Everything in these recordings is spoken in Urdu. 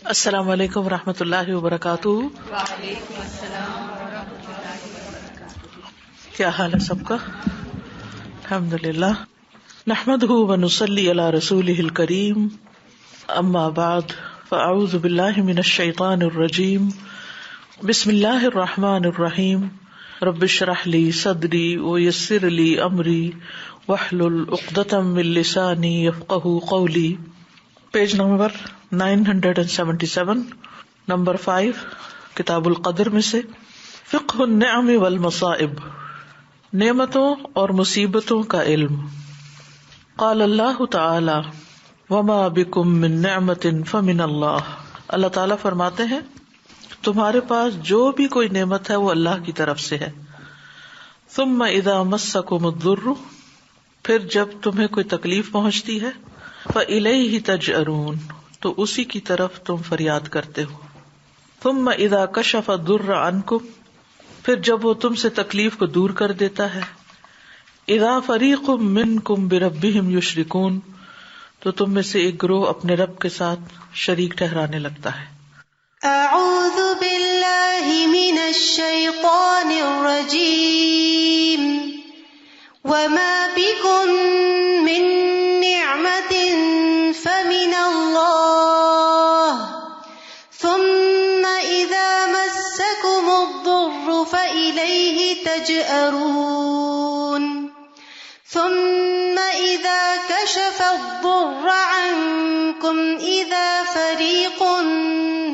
السلام علیکم ورحمۃ اللہ وبرکاتہ۔ وعلیکم السلام ورحمۃ اللہ وبرکاتہ۔ کیا حال ہے سب کا؟ الحمدللہ، نحمدہ ونصلی علی رسولہ الکریم، اما بعد فاعوذ باللہ من الشیطان الرجیم، بسم اللہ الرحمن الرحیم، رب اشرح لی صدری ویسر لی امری واحلل عقدۃ من لسانی یفقہوا قولی۔ پیج نمبر 977، نمبر 5، کتاب القدر میں سے فقہ النعم والمصائب، نعمتوں اور مصیبتوں کا علم۔ قال اللہ تعالی وما بکم من نعمت فمن اللہ، اللہ تعالیٰ فرماتے ہیں تمہارے پاس جو بھی کوئی نعمت ہے وہ اللہ کی طرف سے ہے۔ ثم اذا مسکم الضر، پھر جب تمہیں کوئی تکلیف پہنچتی ہے، فإلیہ تجأرون، تو اسی کی طرف تم فریاد کرتے ہو۔ ثم اذا کشف الضر عنکم، پھر جب وہ تم سے تکلیف کو دور کر دیتا ہے، اذا فریق منکم بربہم یشرکون، تو تم میں سے ایک گروہ اپنے رب کے ساتھ شریک ٹھہرانے لگتا ہے۔ اعوذ باللہ من الشیطان الرجیم، وما بکم من نعمت فمن اللہ، ثم اذا مسکم الضر فإلیہ تجأرون، ثم اذا کشف الضر عنکم اذا فریق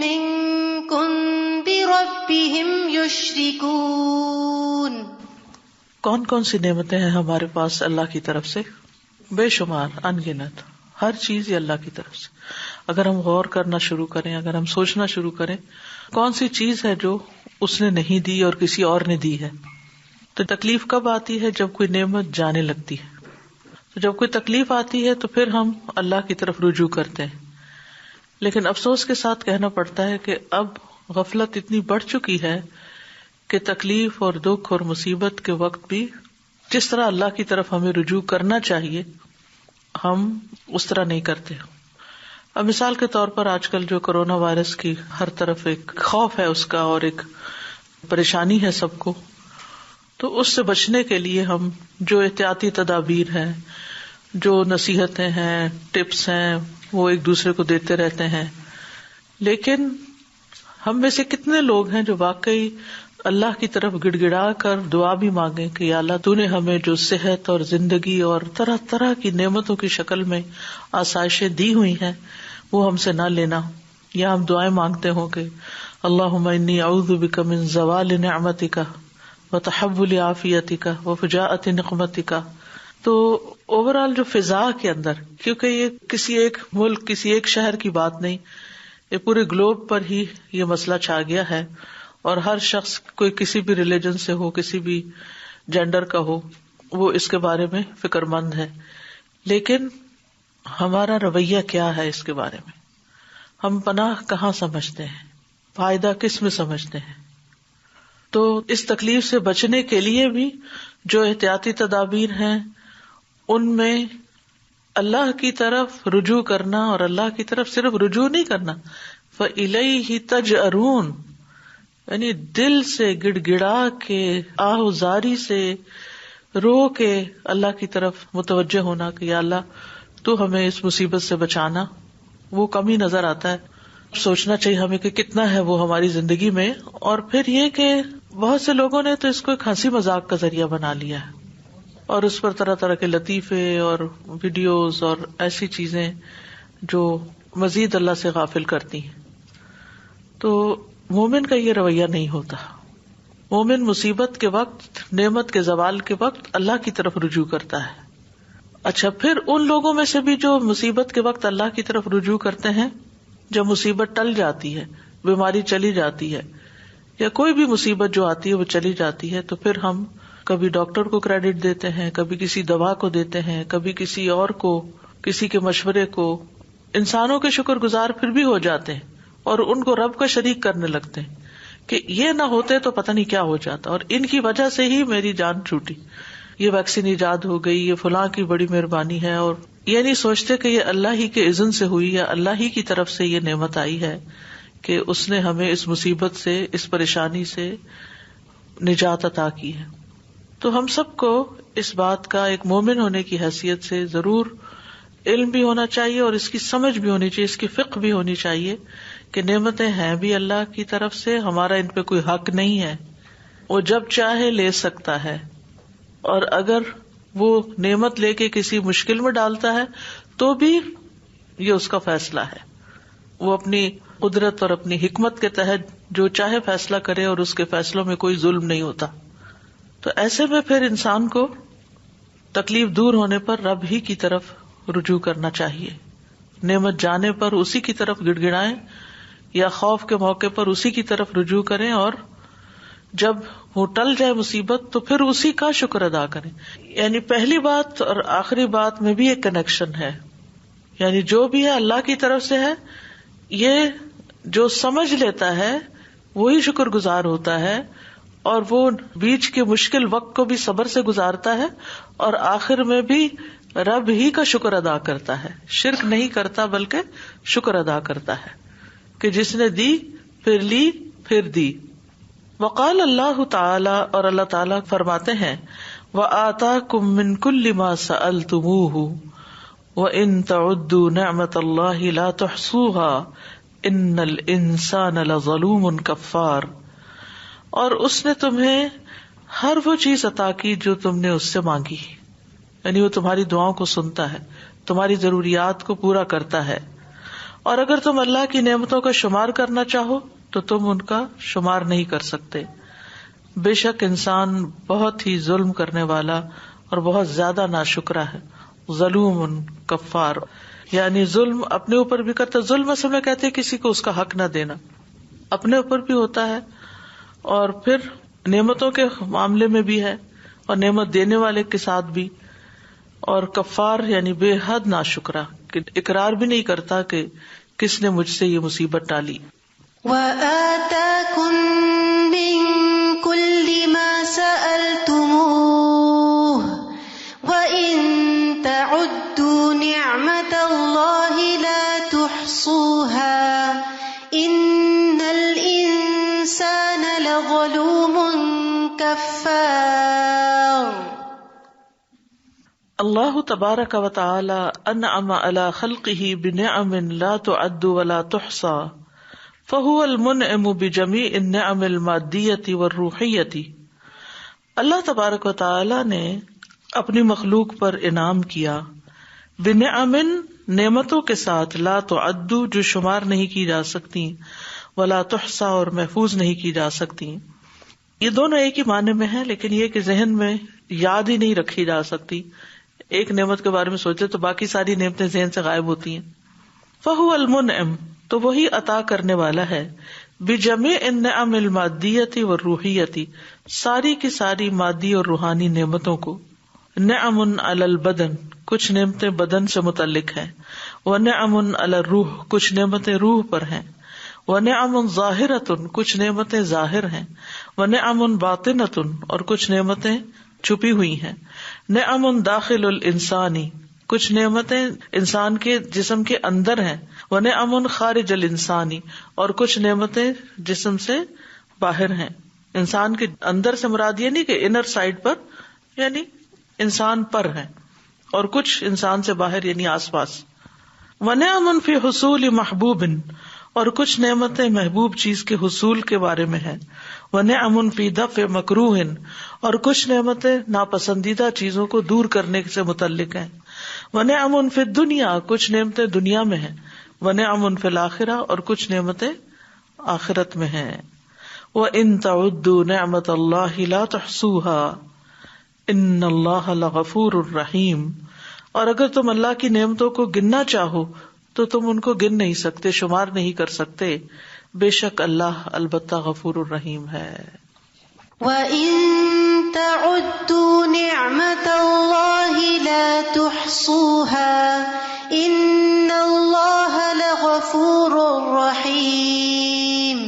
منکم بربہم یشرکون۔ کون کون سی نعمتیں ہیں ہمارے پاس اللہ کی طرف سے؟ بے شمار، ان گنت، ہر چیز یہ اللہ کی طرف سے۔ اگر ہم غور کرنا شروع کریں، اگر ہم سوچنا شروع کریں کون سی چیز ہے جو اس نے نہیں دی اور کسی اور نے دی ہے۔ تو تکلیف کب آتی ہے؟ جب کوئی نعمت جانے لگتی ہے۔ تو جب کوئی تکلیف آتی ہے تو پھر ہم اللہ کی طرف رجوع کرتے ہیں، لیکن افسوس کے ساتھ کہنا پڑتا ہے کہ اب غفلت اتنی بڑھ چکی ہے کہ تکلیف اور دکھ اور مصیبت کے وقت بھی جس طرح اللہ کی طرف ہمیں رجوع کرنا چاہیے ہم اس طرح نہیں کرتے۔ اب مثال کے طور پر آج کل جو کرونا وائرس کی ہر طرف ایک خوف ہے اس کا اور ایک پریشانی ہے سب کو، تو اس سے بچنے کے لیے ہم جو احتیاطی تدابیر ہیں، جو نصیحتیں ہیں، ٹپس ہیں، وہ ایک دوسرے کو دیتے رہتے ہیں، لیکن ہم میں سے کتنے لوگ ہیں جو واقعی اللہ کی طرف گڑ گڑا کر دعا بھی مانگے کہ یا اللہ تو نے ہمیں جو صحت اور زندگی اور طرح طرح کی نعمتوں کی شکل میں آسائشیں دی ہوئی ہیں وہ ہم سے نہ لینا، یا ہم دعائیں مانگتے ہوں کہ اللہم انی اعوذ بک من زوال نعمتک وتحول عافیتک وفجاءۃ نقمتک۔ تو اوورآل جو فضا کے اندر، کیونکہ یہ کسی ایک ملک، کسی ایک شہر کی بات نہیں، یہ پورے گلوب پر ہی یہ مسئلہ چھا گیا ہے، اور ہر شخص کوئی کسی بھی ریلیجن سے ہو، کسی بھی جینڈر کا ہو، وہ اس کے بارے میں فکر مند ہے۔ لیکن ہمارا رویہ کیا ہے اس کے بارے میں؟ ہم پناہ کہاں سمجھتے ہیں؟ فائدہ کس میں سمجھتے ہیں؟ تو اس تکلیف سے بچنے کے لیے بھی جو احتیاطی تدابیر ہیں ان میں اللہ کی طرف رجوع کرنا، اور اللہ کی طرف صرف رجوع نہیں کرنا، فَإِلَيْهِ تَجْأَرُونَ، یعنی دل سے گڑ گڑا کے، آہوزاری سے رو کے اللہ کی طرف متوجہ ہونا کہ یا اللہ تو ہمیں اس مصیبت سے بچانا۔ وہ کم ہی نظر آتا ہے، سوچنا چاہیے ہمیں کہ کتنا ہے وہ ہماری زندگی میں۔ اور پھر یہ کہ بہت سے لوگوں نے تو اس کو ایک ہنسی مذاق کا ذریعہ بنا لیا ہے، اور اس پر طرح طرح کے لطیفے اور ویڈیوز اور ایسی چیزیں جو مزید اللہ سے غافل کرتی ہیں۔ تو مومن کا یہ رویہ نہیں ہوتا۔ مومن مصیبت کے وقت، نعمت کے زوال کے وقت اللہ کی طرف رجوع کرتا ہے۔ اچھا، پھر ان لوگوں میں سے بھی جو مصیبت کے وقت اللہ کی طرف رجوع کرتے ہیں، جب مصیبت ٹل جاتی ہے، بیماری چلی جاتی ہے، یا کوئی بھی مصیبت جو آتی ہے وہ چلی جاتی ہے، تو پھر ہم کبھی ڈاکٹر کو کریڈٹ دیتے ہیں، کبھی کسی دوا کو دیتے ہیں، کبھی کسی اور کو، کسی کے مشورے کو۔ انسانوں کے شکر گزار پھر بھی ہو جاتے ہیں اور ان کو رب کا شریک کرنے لگتے ہیں کہ یہ نہ ہوتے تو پتہ نہیں کیا ہو جاتا، اور ان کی وجہ سے ہی میری جان چھوٹی، یہ ویکسین ایجاد ہو گئی، یہ فلاں کی بڑی مہربانی ہے، اور یہ نہیں سوچتے کہ یہ اللہ ہی کے اذن سے ہوئی یا اللہ ہی کی طرف سے یہ نعمت آئی ہے کہ اس نے ہمیں اس مصیبت سے، اس پریشانی سے نجات عطا کی ہے. تو ہم سب کو اس بات کا ایک مومن ہونے کی حیثیت سے ضرور علم بھی ہونا چاہیے اور اس کی سمجھ بھی ہونی چاہیے، اس کی فقہ بھی ہونی چاہیے کہ نعمتیں ہیں بھی اللہ کی طرف سے، ہمارا ان پہ کوئی حق نہیں ہے. وہ جب چاہے لے سکتا ہے، اور اگر وہ نعمت لے کے کسی مشکل میں ڈالتا ہے تو بھی یہ اس کا فیصلہ ہے. وہ اپنی قدرت اور اپنی حکمت کے تحت جو چاہے فیصلہ کرے اور اس کے فیصلوں میں کوئی ظلم نہیں ہوتا. تو ایسے میں پھر انسان کو تکلیف دور ہونے پر رب ہی کی طرف رجوع کرنا چاہیے. نعمت جانے پر اسی کی طرف گڑ گڑائیں یا خوف کے موقع پر اسی کی طرف رجوع کریں، اور جب وہ ٹل جائے مصیبت تو پھر اسی کا شکر ادا کریں. یعنی پہلی بات اور آخری بات میں بھی ایک کنیکشن ہے. یعنی جو بھی ہے اللہ کی طرف سے ہے. یہ جو سمجھ لیتا ہے وہی شکر گزار ہوتا ہے، اور وہ بیچ کے مشکل وقت کو بھی صبر سے گزارتا ہے، اور آخر میں بھی رب ہی کا شکر ادا کرتا ہے. شرک نہیں کرتا بلکہ شکر ادا کرتا ہے کہ جس نے دی پھر لی پھر دی. وقال اللہ تعالی، اور اللہ تعالیٰ فرماتے ہیں، وآتاکم من کل ما سألتموہ وإن تعدوا نعمت اللہ لا تحصوها ان الانسان لظلوم کفار. اور اس نے تمہیں ہر وہ چیز عطا کی جو تم نے اس سے مانگی. یعنی وہ تمہاری دعاؤں کو سنتا ہے، تمہاری ضروریات کو پورا کرتا ہے، اور اگر تم اللہ کی نعمتوں کا شمار کرنا چاہو تو تم ان کا شمار نہیں کر سکتے. بے شک انسان بہت ہی ظلم کرنے والا اور بہت زیادہ ناشکرا ہے. ظلوم کفار، یعنی ظلم اپنے اوپر بھی کرتا. ظلم اصل میں کہتے ہیں کسی کو اس کا حق نہ دینا. اپنے اوپر بھی ہوتا ہے اور پھر نعمتوں کے معاملے میں بھی ہے، اور نعمت دینے والے کے ساتھ بھی. اور کفار یعنی بے حد ناشکرا، کہ اقرار بھی نہیں کرتا کہ کس نے مجھ سے یہ مصیبت ڈالی. وآتاكم من كل ما سألتموه وإن تعدوا نعمة الله لا تحصوها إن الإنسان لظلوم كفار. اللہ تبارک و تعالی انعم علی خلقہ بنعم لا تعد ولا تحصى فهو المنعم بجمیع النعم المادیۃ والروحیۃ. اللہ تبارک و تعالی نے اپنی مخلوق پر انعام کیا، بنعم نعمتوں کے ساتھ، لا تعد جو شمار نہیں کی جا سکتی، ولا تحصى اور محفوظ نہیں کی جا سکتی. یہ دونوں ایک ہی معنی میں ہیں، لیکن یہ کہ ذہن میں یاد ہی نہیں رکھی جا سکتی. ایک نعمت کے بارے میں سوچے تو باقی ساری نعمتیں ذہن سے غائب ہوتی ہیں. فہو المنعم تو وہی عطا کرنے والا ہے، بجمیع النعم المادیۃ والروحیۃ ساری کی ساری مادی اور روحانی نعمتوں کو. نعم علی البدن کچھ نعمتیں بدن سے متعلق ہیں، ونعم علی الروح کچھ نعمتیں روح پر ہیں، ونعم ظاہرۃ کچھ نعمتیں ظاہر ہیں، ونعم باطنۃ اور کچھ نعمتیں چھپی ہوئی ہیں، نعم داخل الانسانی کچھ نعمتیں انسان کے جسم کے اندر ہیں، ونعم خارج الانسانی اور کچھ نعمتیں جسم سے باہر ہیں. انسان کے اندر سے مراد یہ نہیں کہ انر سائڈ پر، یعنی انسان پر ہیں، اور کچھ انسان سے باہر یعنی آس پاس. ونعم فی حصول محبوب اور کچھ نعمتیں محبوب چیز کے حصول کے بارے میں ہیں. ونعم فی دفع مکروہ اور کچھ نعمتیں ناپسندیدہ چیزوں کو دور کرنے سے متعلق ہیں. ونعم فی الدنیا کچھ نعمتیں دنیا میں ہیں. ونعم فی الآخرہ اور کچھ نعمتیں آخرت میں ہیں. وَإِن تَعُدُّوا نِعْمَةَ اللَّهِ لَا تُحْصُوهَا إِنَّ اللَّهَ لَغَفُورٌ رَحِيمٌ. اور اگر تم اللہ کی نعمتوں کو گننا چاہو تو تم ان کو گن نہیں سکتے، شمار نہیں کر سکتے. بے شک اللہ البتہ غفور الرحیم ہے. وَإِن تَعُدُّوا نِعْمَةَ اللَّهِ لَا تُحْصُوهَا إِنَّ اللَّهَ لَغَفُورٌ رَحِيمٌ.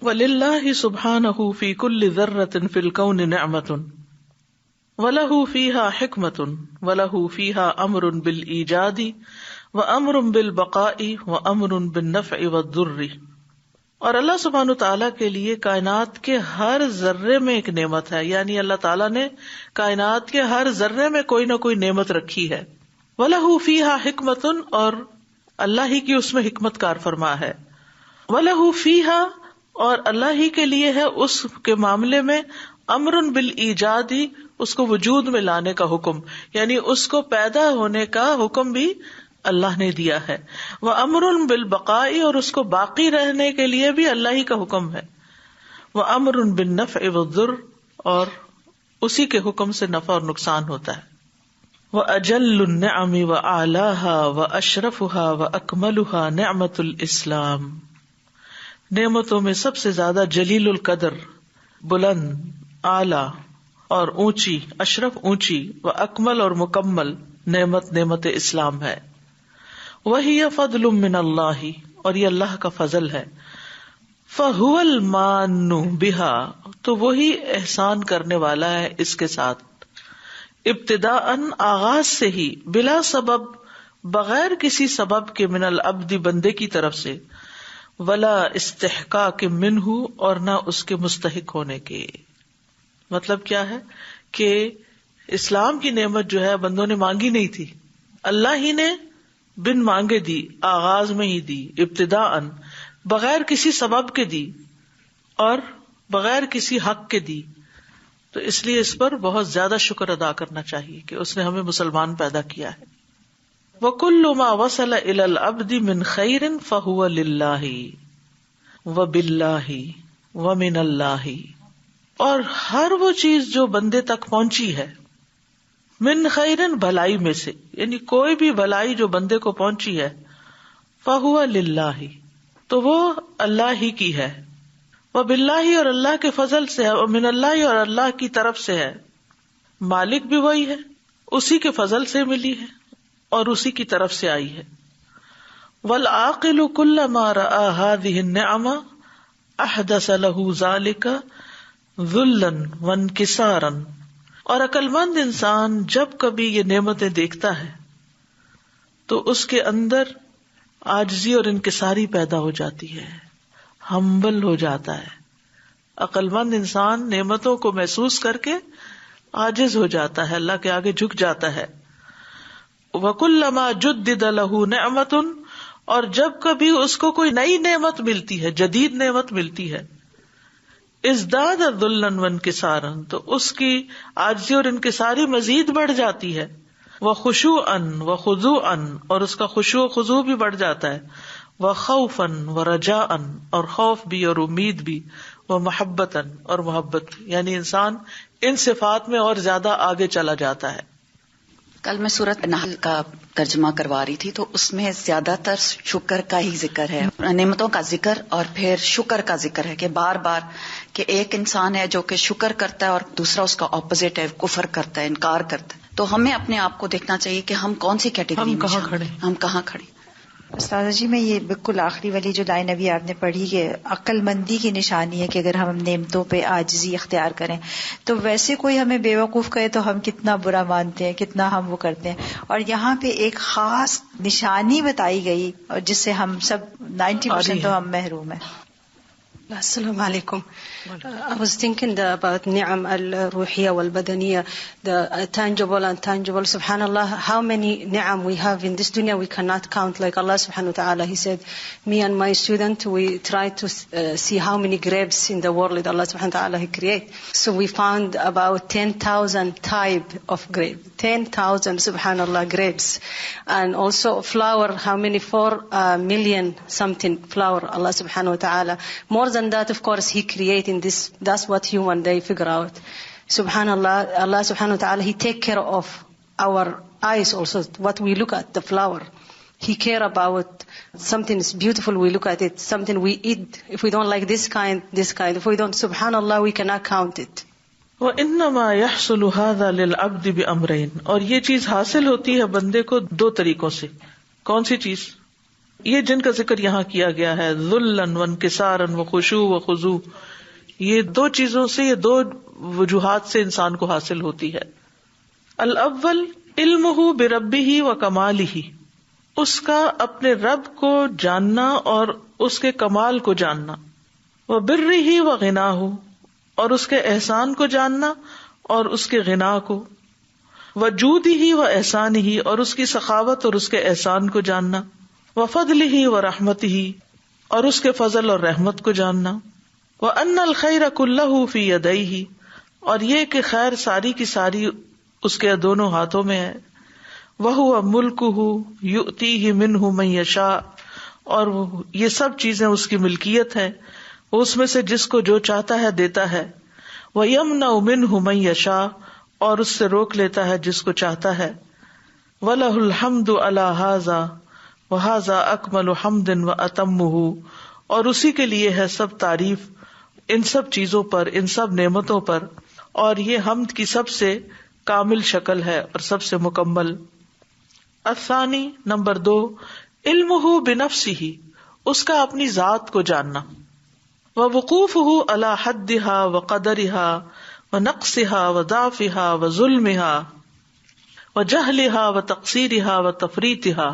وَلِلَّهِ سُبْحَانَهُ فِي كُلِّ ذَرَّةٍ فِي الْكَوْنِ نِعْمَةٌ وَلَهُ فِيهَا حِكْمَةٌ وَلَهُ فِيهَا أَمْرٌ بِالْإِيجَادِ وَأَمْرٌ بِالْبَقَاءِ وَأَمْرٌ بِالنَّفْعِ وَالضُّرِّ. اور اللہ سبحانہ تعالیٰ کے لیے کائنات کے ہر ذرے میں ایک نعمت ہے، یعنی اللہ تعالیٰ نے کائنات کے ہر ذرے میں کوئی نہ کوئی نعمت رکھی ہے. وَلَهُ فِيهَا حِكْمَةٌ، اور اللہ ہی کی اس میں حکمت کار فرما ہے. وَلَهُ فِيهَا، اور اللہ ہی کے لیے ہے اس کے معاملے میں امر بالایجاد، اس کو وجود میں لانے کا حکم، یعنی اس کو پیدا ہونے کا حکم بھی اللہ نے دیا ہے. وَأَمْرٌ بِالْبَقَاءِ، اور اس کو باقی رہنے کے لیے بھی اللہ ہی کا حکم ہے. وَأَمْرٌ بِالنَّفْعِ وَالضُّرِّ، اور اسی کے حکم سے نفع اور نقصان ہوتا ہے. وَأَجَلُّ النِّعَمِ وَأَعْلَاهَا وَأَشْرَفُهَا وَأَكْمَلُهَا نِعْمَةُ الْإِسْلَامِ. نعمتوں میں سب سے زیادہ جلیل القدر، بلند، اعلی اور اونچی، اشرف اونچی، و اکمل اور مکمل نعمت اسلام ہے. وہی فضل من اللہ، اور یہ اللہ کا فضل ہے. فہو المان بہا، تو وہی احسان کرنے والا ہے اس کے ساتھ. ابتداءً، آغاز سے ہی، بلا سبب، بغیر کسی سبب کے، من العبد، بندے کی طرف سے، ولا استحقاق منہ، اور نہ اس کے مستحق ہونے کے. مطلب کیا ہے کہ اسلام کی نعمت جو ہے بندوں نے مانگی نہیں تھی، اللہ ہی نے بن مانگے دی، آغاز میں ہی دی، ابتداءً، بغیر کسی سبب کے دی اور بغیر کسی حق کے دی. تو اس لیے اس پر بہت زیادہ شکر ادا کرنا چاہیے کہ اس نے ہمیں مسلمان پیدا کیا ہے. وَكُلُّ مَا وَصَلَ إِلَى الْعَبْدِ مِنْ خَيْرٍ فَهُوَ لِلَّهِ وَبِاللَّهِ وَمِنَ اللَّهِ. اور ہر وہ چیز جو بندے تک پہنچی ہے، من خیرن، بھلائی میں سے، یعنی کوئی بھی بھلائی جو بندے کو پہنچی ہے، فہو للہ، تو وہ اللہ ہی کی ہے. وباللہ، اور اللہ کے فضل سے ہے. ومن اللہ، اور اللہ کی طرف سے ہے. مالک بھی وہی ہے، اسی کے فضل سے ملی ہے اور اسی کی طرف سے آئی ہے. والعاقل کلما رأى هذه النعم احدث له ذلك ذلاً وانکساراً. اور عقل مند انسان جب کبھی یہ نعمتیں دیکھتا ہے تو اس کے اندر عاجزی اور انکساری پیدا ہو جاتی ہے، ہمبل ہو جاتا ہے. عقل مند انسان نعمتوں کو محسوس کر کے عاجز ہو جاتا ہے، اللہ کے آگے جھک جاتا ہے. وَكُلَّمَا جُدِّدَ لَهُ نِعْمَةٌ، اور جب کبھی اس کو کوئی نئی نعمت ملتی ہے، جدید نعمت ملتی ہے، ازداد ذلاً وانکساراً، تو اس کی عاجزی اور انکساری مزید بڑھ جاتی ہے. وخشوعاً وخضوعاً، اور اس کا خشوع و خضوع بھی بڑھ جاتا ہے. وخوفاً ورجاءً، اور خوف بھی اور امید بھی. ومحبتاً، اور محبت بھی، یعنی انسان ان صفات میں اور زیادہ آگے چلا جاتا ہے. کل میں سورۃ نحل کا ترجمہ کروا رہی تھی تو اس میں زیادہ تر شکر کا ہی ذکر ہے، نعمتوں کا ذکر اور پھر شکر کا ذکر ہے، کہ بار بار کہ ایک انسان ہے جو کہ شکر کرتا ہے اور دوسرا اس کا اپوزٹ ہے، کفر کرتا ہے، انکار کرتا ہے. تو ہمیں اپنے آپ کو دیکھنا چاہیے کہ ہم کون سی کیٹیگری میں کھڑے، ہم کہاں کھڑے. استاذہ جی، میں یہ بالکل آخری والی جو لائن ابھی آپ نے پڑھی کہ عقل مندی کی نشانی ہے کہ اگر ہم نعمتوں پہ عاجزی اختیار کریں، تو ویسے کوئی ہمیں بے وقوف کہے تو ہم کتنا برا مانتے ہیں، کتنا ہم وہ کرتے ہیں. اور یہاں پہ ایک خاص نشانی بتائی گئی اور جس سے ہم سب 90% تو ہم محروم ہیں. السلام علیکم. I was thinking about ni'am al-ruhiyya wal-badaniyya, the tangible and tangible. Subhanallah, how many ni'am we have in this dunya we cannot count. Like Allah subhanahu wa ta'ala, He said, me and my student, we try to see how many grapes in the world Allah subhanahu wa ta'ala He create. So we found about 10,000 type of grape. 10,000, subhanallah, grapes. And also flower, how many? 4 million something flower Allah subhanahu wa ta'ala. More than that, of course, He created in this. That's what human they figure out. Subhanallah, Allah subhanahu wa ta'ala, He take care of our eyes also, what we look at, the flower. He care about something is beautiful, we look at it. Something we eat, if we don't like this kind. If we don't, subhanallah, we cannot count it. وَإِنَّمَا يَحْصُلُ هَذَا لِلْعَبْدِ بِأَمْرَيْنِ، اور یہ چیز حاصل ہوتی ہے بندے کو 2 طریقوں سے. کون سی چیز؟ یہ جن کا ذکر یہاں کیا گیا ہے، ذلاً وانکساراً وخشوع وخضوع، یہ 2 چیزوں سے، یہ 2 وجوہات سے انسان کو حاصل ہوتی ہے. الاول علمہ بربہ و کمالہ، اس کا اپنے رب کو جاننا اور اس کے کمال کو جاننا، وبرہ و غناہ، اور اس کے احسان کو جاننا اور اس کے غنا کو، وجودہ و احسانہ، اور اس کی سخاوت اور اس کے احسان کو جاننا، وفضلہ و رحمتہ، اور اس کے فضل اور رحمت کو جاننا، وان الخیر کلہ فی یدیہ، اور یہ کہ خیر ساری کی ساری اس کے دونوں ہاتھوں میں ہے، وہو ملکہ یؤتیہ منہ من یشاء، اور یہ سب چیزیں اس کی ملکیت ہے، وہ اس میں سے جس کو جو چاہتا ہے دیتا ہے، ویمنع منہ من یشاء، اور اس سے روک لیتا ہے جس کو چاہتا ہے، وَلَهُ الْحَمْدُ عَلَى هَذَا وَهَذَا أَكْمَلُ حَمْدٍ وَأَتَمُّهُ، اور اسی کے لیے ہے سب تعریف ان سب چیزوں پر، ان سب نعمتوں پر، اور یہ حمد کی سب سے کامل شکل ہے اور سب سے مکمل۔ الثانی، نمبر 2، علمہ بنفسہ، اس کا اپنی ذات کو جاننا، ووقوفہ علی حدہا وقدرہا ونقصہا وضعفہا وظلمہا وجہلہا وتقصیرہا وتفریطہا،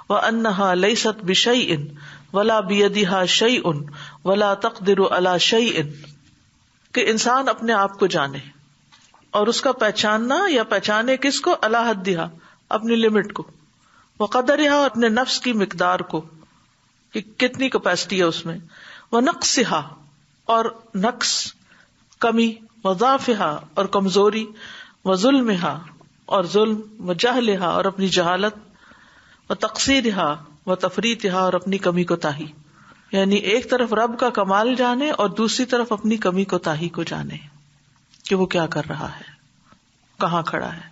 وانہا لیست بشیء ولا بیدہا شیء ولا تقدر علی شیء، کہ انسان اپنے آپ کو جانے اور اس کا پہچاننا، یا پہچانے کس کو؟ علی حدہا، اپنی لمٹ کو، وقدرہا، اپنے نفس کی مقدار کو کہ کتنی کیپیسٹی ہے اس میں، ونقصہا، اور نقص کمی، وضعفہا، اور کمزوری، وظلمہا، اور ظلم، وجہلہا، اور اپنی جہالت، وتقصیرہا وتفریطہا، اور اپنی کمی کوتاہی۔ یعنی ایک طرف رب کا کمال جانے اور دوسری طرف اپنی کمی کوتاہی کو جانے کہ وہ کیا کر رہا ہے، کہاں کھڑا ہے،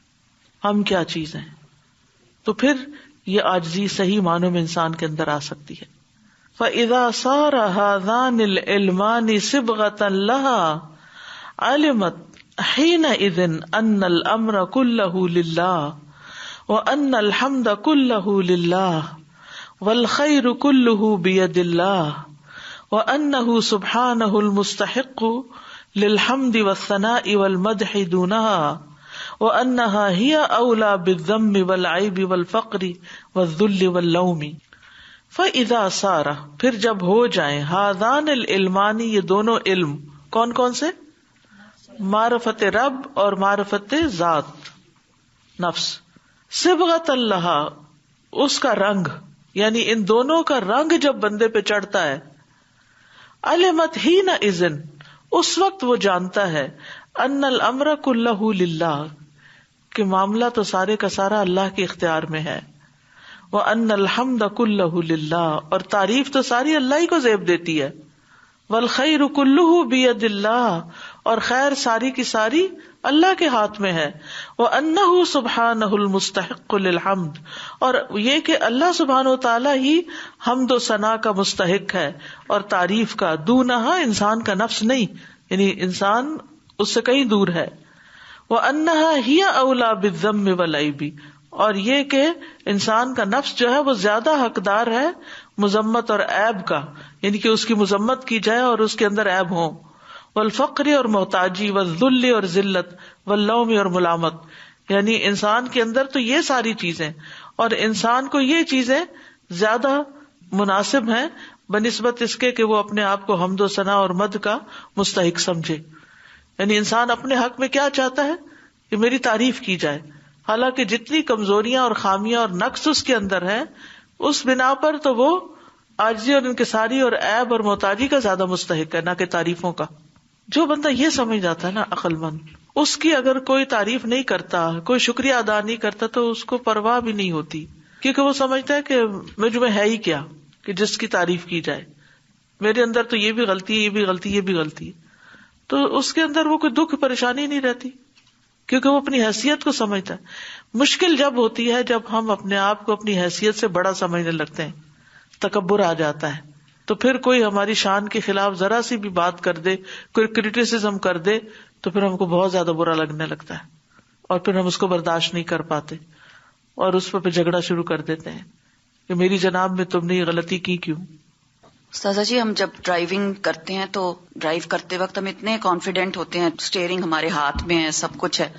ہم کیا چیز ہیں، تو پھر یہ عاجزی صحیح معنوں میں انسان کے اندر آ سکتی ہے۔ فَإِذَا صَارَ هَذَانِ الْعِلْمَانِ صِبْغَةً لَهَا عَلِمَتْ حِينَئِذٍ أَنَّ الْأَمْرَ كُلَّهُ لِلَّهِ وَأَنَّ الْحَمْدَ كُلَّهُ لِلَّهِ وَالْخَيْرُ كُلُّهُ بِيَدِ اللَّهِ وَأَنَّهُ سُبْحَانَهُ الْمُسْتَحِقُّ لِلْحَمْدِ وَالثَّنَاءِ وَالْمَدْحِ دُونَهَا وَأَنَّهَا هِيَ أَوْلَى بِالذَّمِّ وَالْعَيْبِ وَالْفَقْرِ وَالذُّلِّ وَاللَّوْمِ۔ فَإِذَا صَارَ، پھر جب ہو جائیں، هَذَانِ الْعِلْمَانِ، یہ دونوں علم، کون کون سے؟ معرفت رب اور معرفت ذات، نفس، صبغۃ اللہ، اس کا رنگ، یعنی ان دونوں کا رنگ جب بندے پہ چڑھتا ہے، علمت حینئذ، اس وقت وہ جانتا ہے، ان الامر کلہ للہ، کہ معاملہ تو سارے کا سارا اللہ کے اختیار میں ہے، وان الحمد کلہ للہ، اور تعریف تو ساری اللہ ہی کو زیب دیتی ہے، والخیر کلہ بید اللہ، اور خیر ساری کی ساری اللہ کے ہاتھ میں ہے، وانہ سبحانہ المستحق للحمد، اور یہ کہ اللہ سبحانہ وتعالی ہی حمد و ثنا کا مستحق ہے اور تعریف کا، دونہا، انسان کا نفس نہیں، یعنی انسان اس سے کہیں دور ہے، وانہا ہی اولی بالذم والعیب، اور یہ کہ انسان کا نفس جو ہے وہ زیادہ حقدار ہے مذمت اور عیب کا، یعنی کہ اس کی مذمت کی جائے اور اس کے اندر عیب ہوں، والفقر، اور محتاجی، والذل، اور ذلت، واللوم، اور ملامت، یعنی انسان کے اندر تو یہ ساری چیزیں، اور انسان کو یہ چیزیں زیادہ مناسب ہیں بنسبت اس کے کہ وہ اپنے آپ کو حمد و ثنا اور مدح کا مستحق سمجھے۔ یعنی انسان اپنے حق میں کیا چاہتا ہے کہ میری تعریف کی جائے، حالانکہ جتنی کمزوریاں اور خامیاں اور نقص اس کے اندر ہیں، اس بنا پر تو وہ عاجزی اور انکساری اور عیب اور محتاجی کا زیادہ مستحق ہے، نہ کہ تعریفوں کا۔ جو بندہ یہ سمجھ جاتا ہے نا عقل مند، اس کی اگر کوئی تعریف نہیں کرتا، کوئی شکریہ ادا نہیں کرتا، تو اس کو پرواہ بھی نہیں ہوتی، کیونکہ وہ سمجھتا ہے کہ مجھ میں ہے ہی کیا کہ جس کی تعریف کی جائے، میرے اندر تو یہ بھی غلطی ہے، یہ بھی غلطی، یہ بھی غلطی ہے، تو اس کے اندر وہ کوئی دکھ پریشانی نہیں رہتی، کیونکہ وہ اپنی حیثیت کو سمجھتا ہے۔ مشکل جب ہوتی ہے جب ہم اپنے آپ کو اپنی حیثیت سے بڑا سمجھنے لگتے ہیں، تکبر آ جاتا ہے، تو پھر کوئی ہماری شان کے خلاف ذرا سی بھی بات کر دے، کوئی کرٹیسزم کر دے، تو پھر ہم کو بہت زیادہ برا لگنے لگتا ہے، اور پھر ہم اس کو برداشت نہیں کر پاتے اور اس پہ جھگڑا شروع کر دیتے ہیں کہ میری جناب میں تم نے یہ غلطی کی کیوں۔ استاذہ جی، ہم جب ڈرائیونگ کرتے ہیں تو ڈرائیو کرتے وقت ہم اتنے کانفیڈنٹ ہوتے ہیں، اسٹیئرنگ ہمارے ہاتھ میں ہے، سب کچھ ہے،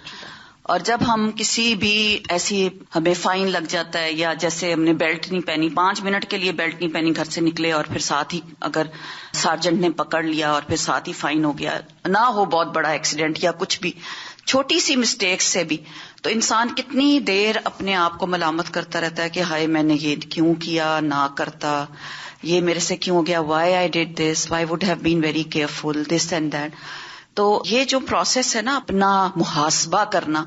اور جب ہم کسی بھی ایسی ہمیں فائن لگ جاتا ہے، یا جیسے ہم نے بیلٹ نہیں پہنی، 5 منٹ کے لیے بیلٹ نہیں پہنی، گھر سے نکلے اور پھر ساتھ ہی اگر سارجنٹ نے پکڑ لیا اور پھر ساتھ ہی فائن ہو گیا، نہ ہو بہت بڑا ایکسیڈنٹ یا کچھ بھی چھوٹی سی مسٹیک سے بھی، تو انسان کتنی دیر اپنے آپ کو ملامت کرتا رہتا ہے کہ ہائے میں نے یہ کیوں کیا، نہ کرتا، یہ میرے سے کیوں ہو گیا، why I did this, why would have been very careful, this and that. تو یہ جو پروسیس ہے نا اپنا محاسبہ کرنا،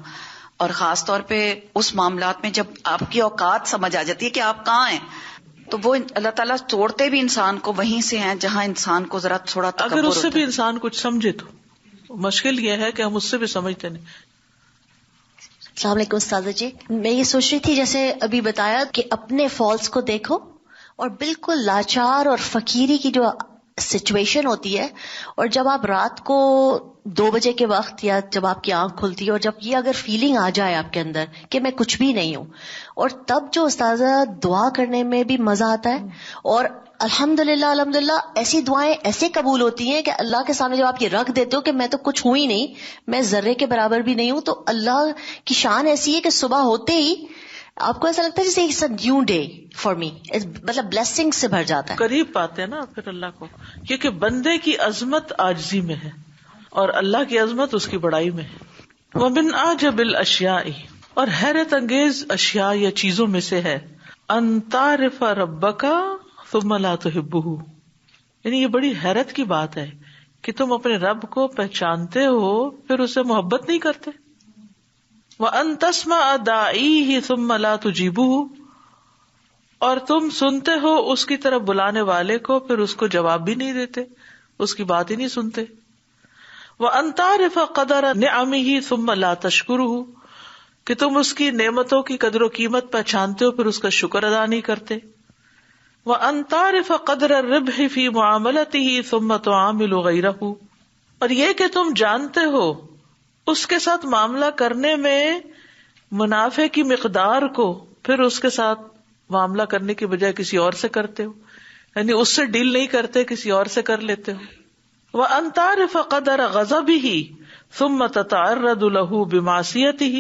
اور خاص طور پہ اس معاملات میں جب آپ کی اوقات سمجھ آ جاتی ہے کہ آپ کہاں ہیں، تو وہ اللہ تعالیٰ توڑتے بھی انسان کو وہیں سے ہیں جہاں انسان کو ذرا تھوڑا تکبر اگر اس سے ہوتا بھی ہے. انسان کچھ سمجھے تو مشکل یہ ہے کہ ہم اس سے بھی سمجھتے نہیں. السلام علیکم استاذہ جی. میں یہ سوچ رہی تھی جیسے ابھی بتایا کہ اپنے فالس کو دیکھو، اور بالکل لاچار اور فقیری کی جو سچویشن ہوتی ہے، اور جب آپ رات کو 2 بجے کے وقت یا جب آپ کی آنکھ کھلتی ہے اور جب یہ اگر فیلنگ آ جائے آپ کے اندر کہ میں کچھ بھی نہیں ہوں، اور تب جو استاذہ دعا کرنے میں بھی مزہ آتا ہے، اور الحمدللہ ایسی دعائیں ایسے قبول ہوتی ہیں کہ اللہ کے سامنے جب آپ یہ رکھ دیتے ہو کہ میں تو کچھ ہوں ہی نہیں، میں ذرے کے برابر بھی نہیں ہوں، تو اللہ کی شان ایسی ہے کہ صبح ہوتے ہی آپ کو ایسا لگتا ہے جیسے it's a new day for me, مطلب بلیسنگ سے بھر جاتا ہے. قریب پاتے ہیں نا پھر اللہ کو، کیونکہ بندے کی عظمت عاجزی میں ہے اور اللہ کی عظمت اس کی بڑائی میں ہے. ومن اعجب الاشیاء، اور حیرت انگیز اشیاء یا چیزوں میں سے ہے، ان تعرف ربک ثم لا تحبہ، یعنی یہ بڑی حیرت کی بات ہے کہ تم اپنے رب کو پہچانتے ہو پھر اسے محبت نہیں کرتے. وَأَن تَسْمَعَ دَاعِيهِ ثُمَّ لَا تُجِيبُهُ، اور تم سنتے ہو اس کی طرف بلانے والے کو پھر اس کو جواب بھی نہیں دیتے، اس کی بات ہی نہیں سنتے. وَأَن تَعْرِفَ قَدْرَ نِعَمِهِ ثُمَّ لَا تَشْكُرُهُ، کہ تم اس کی نعمتوں کی قدر و قیمت پہچانتے ہو پھر اس کا شکر ادا نہیں کرتے. وَأَن تَعْرِفَ قَدْرَ الرِّبْحِ فِي مُعَامَلَتِهِ ثُمَّ تُعَامِلُ غَيْرَهُ، اور یہ کہ تم جانتے ہو اس کے ساتھ معاملہ کرنے میں منافع کی مقدار کو، پھر اس کے ساتھ معاملہ کرنے کی بجائے کسی اور سے کرتے ہو، یعنی اس سے ڈیل نہیں کرتے، کسی اور سے کر لیتے ہو. وَأَن تَعْرِفَ قَدْرَ غَضَبِهِ ثُمَّ تَتَعَرَّضُ لَهُ بِمَعْصِيَتِهِ،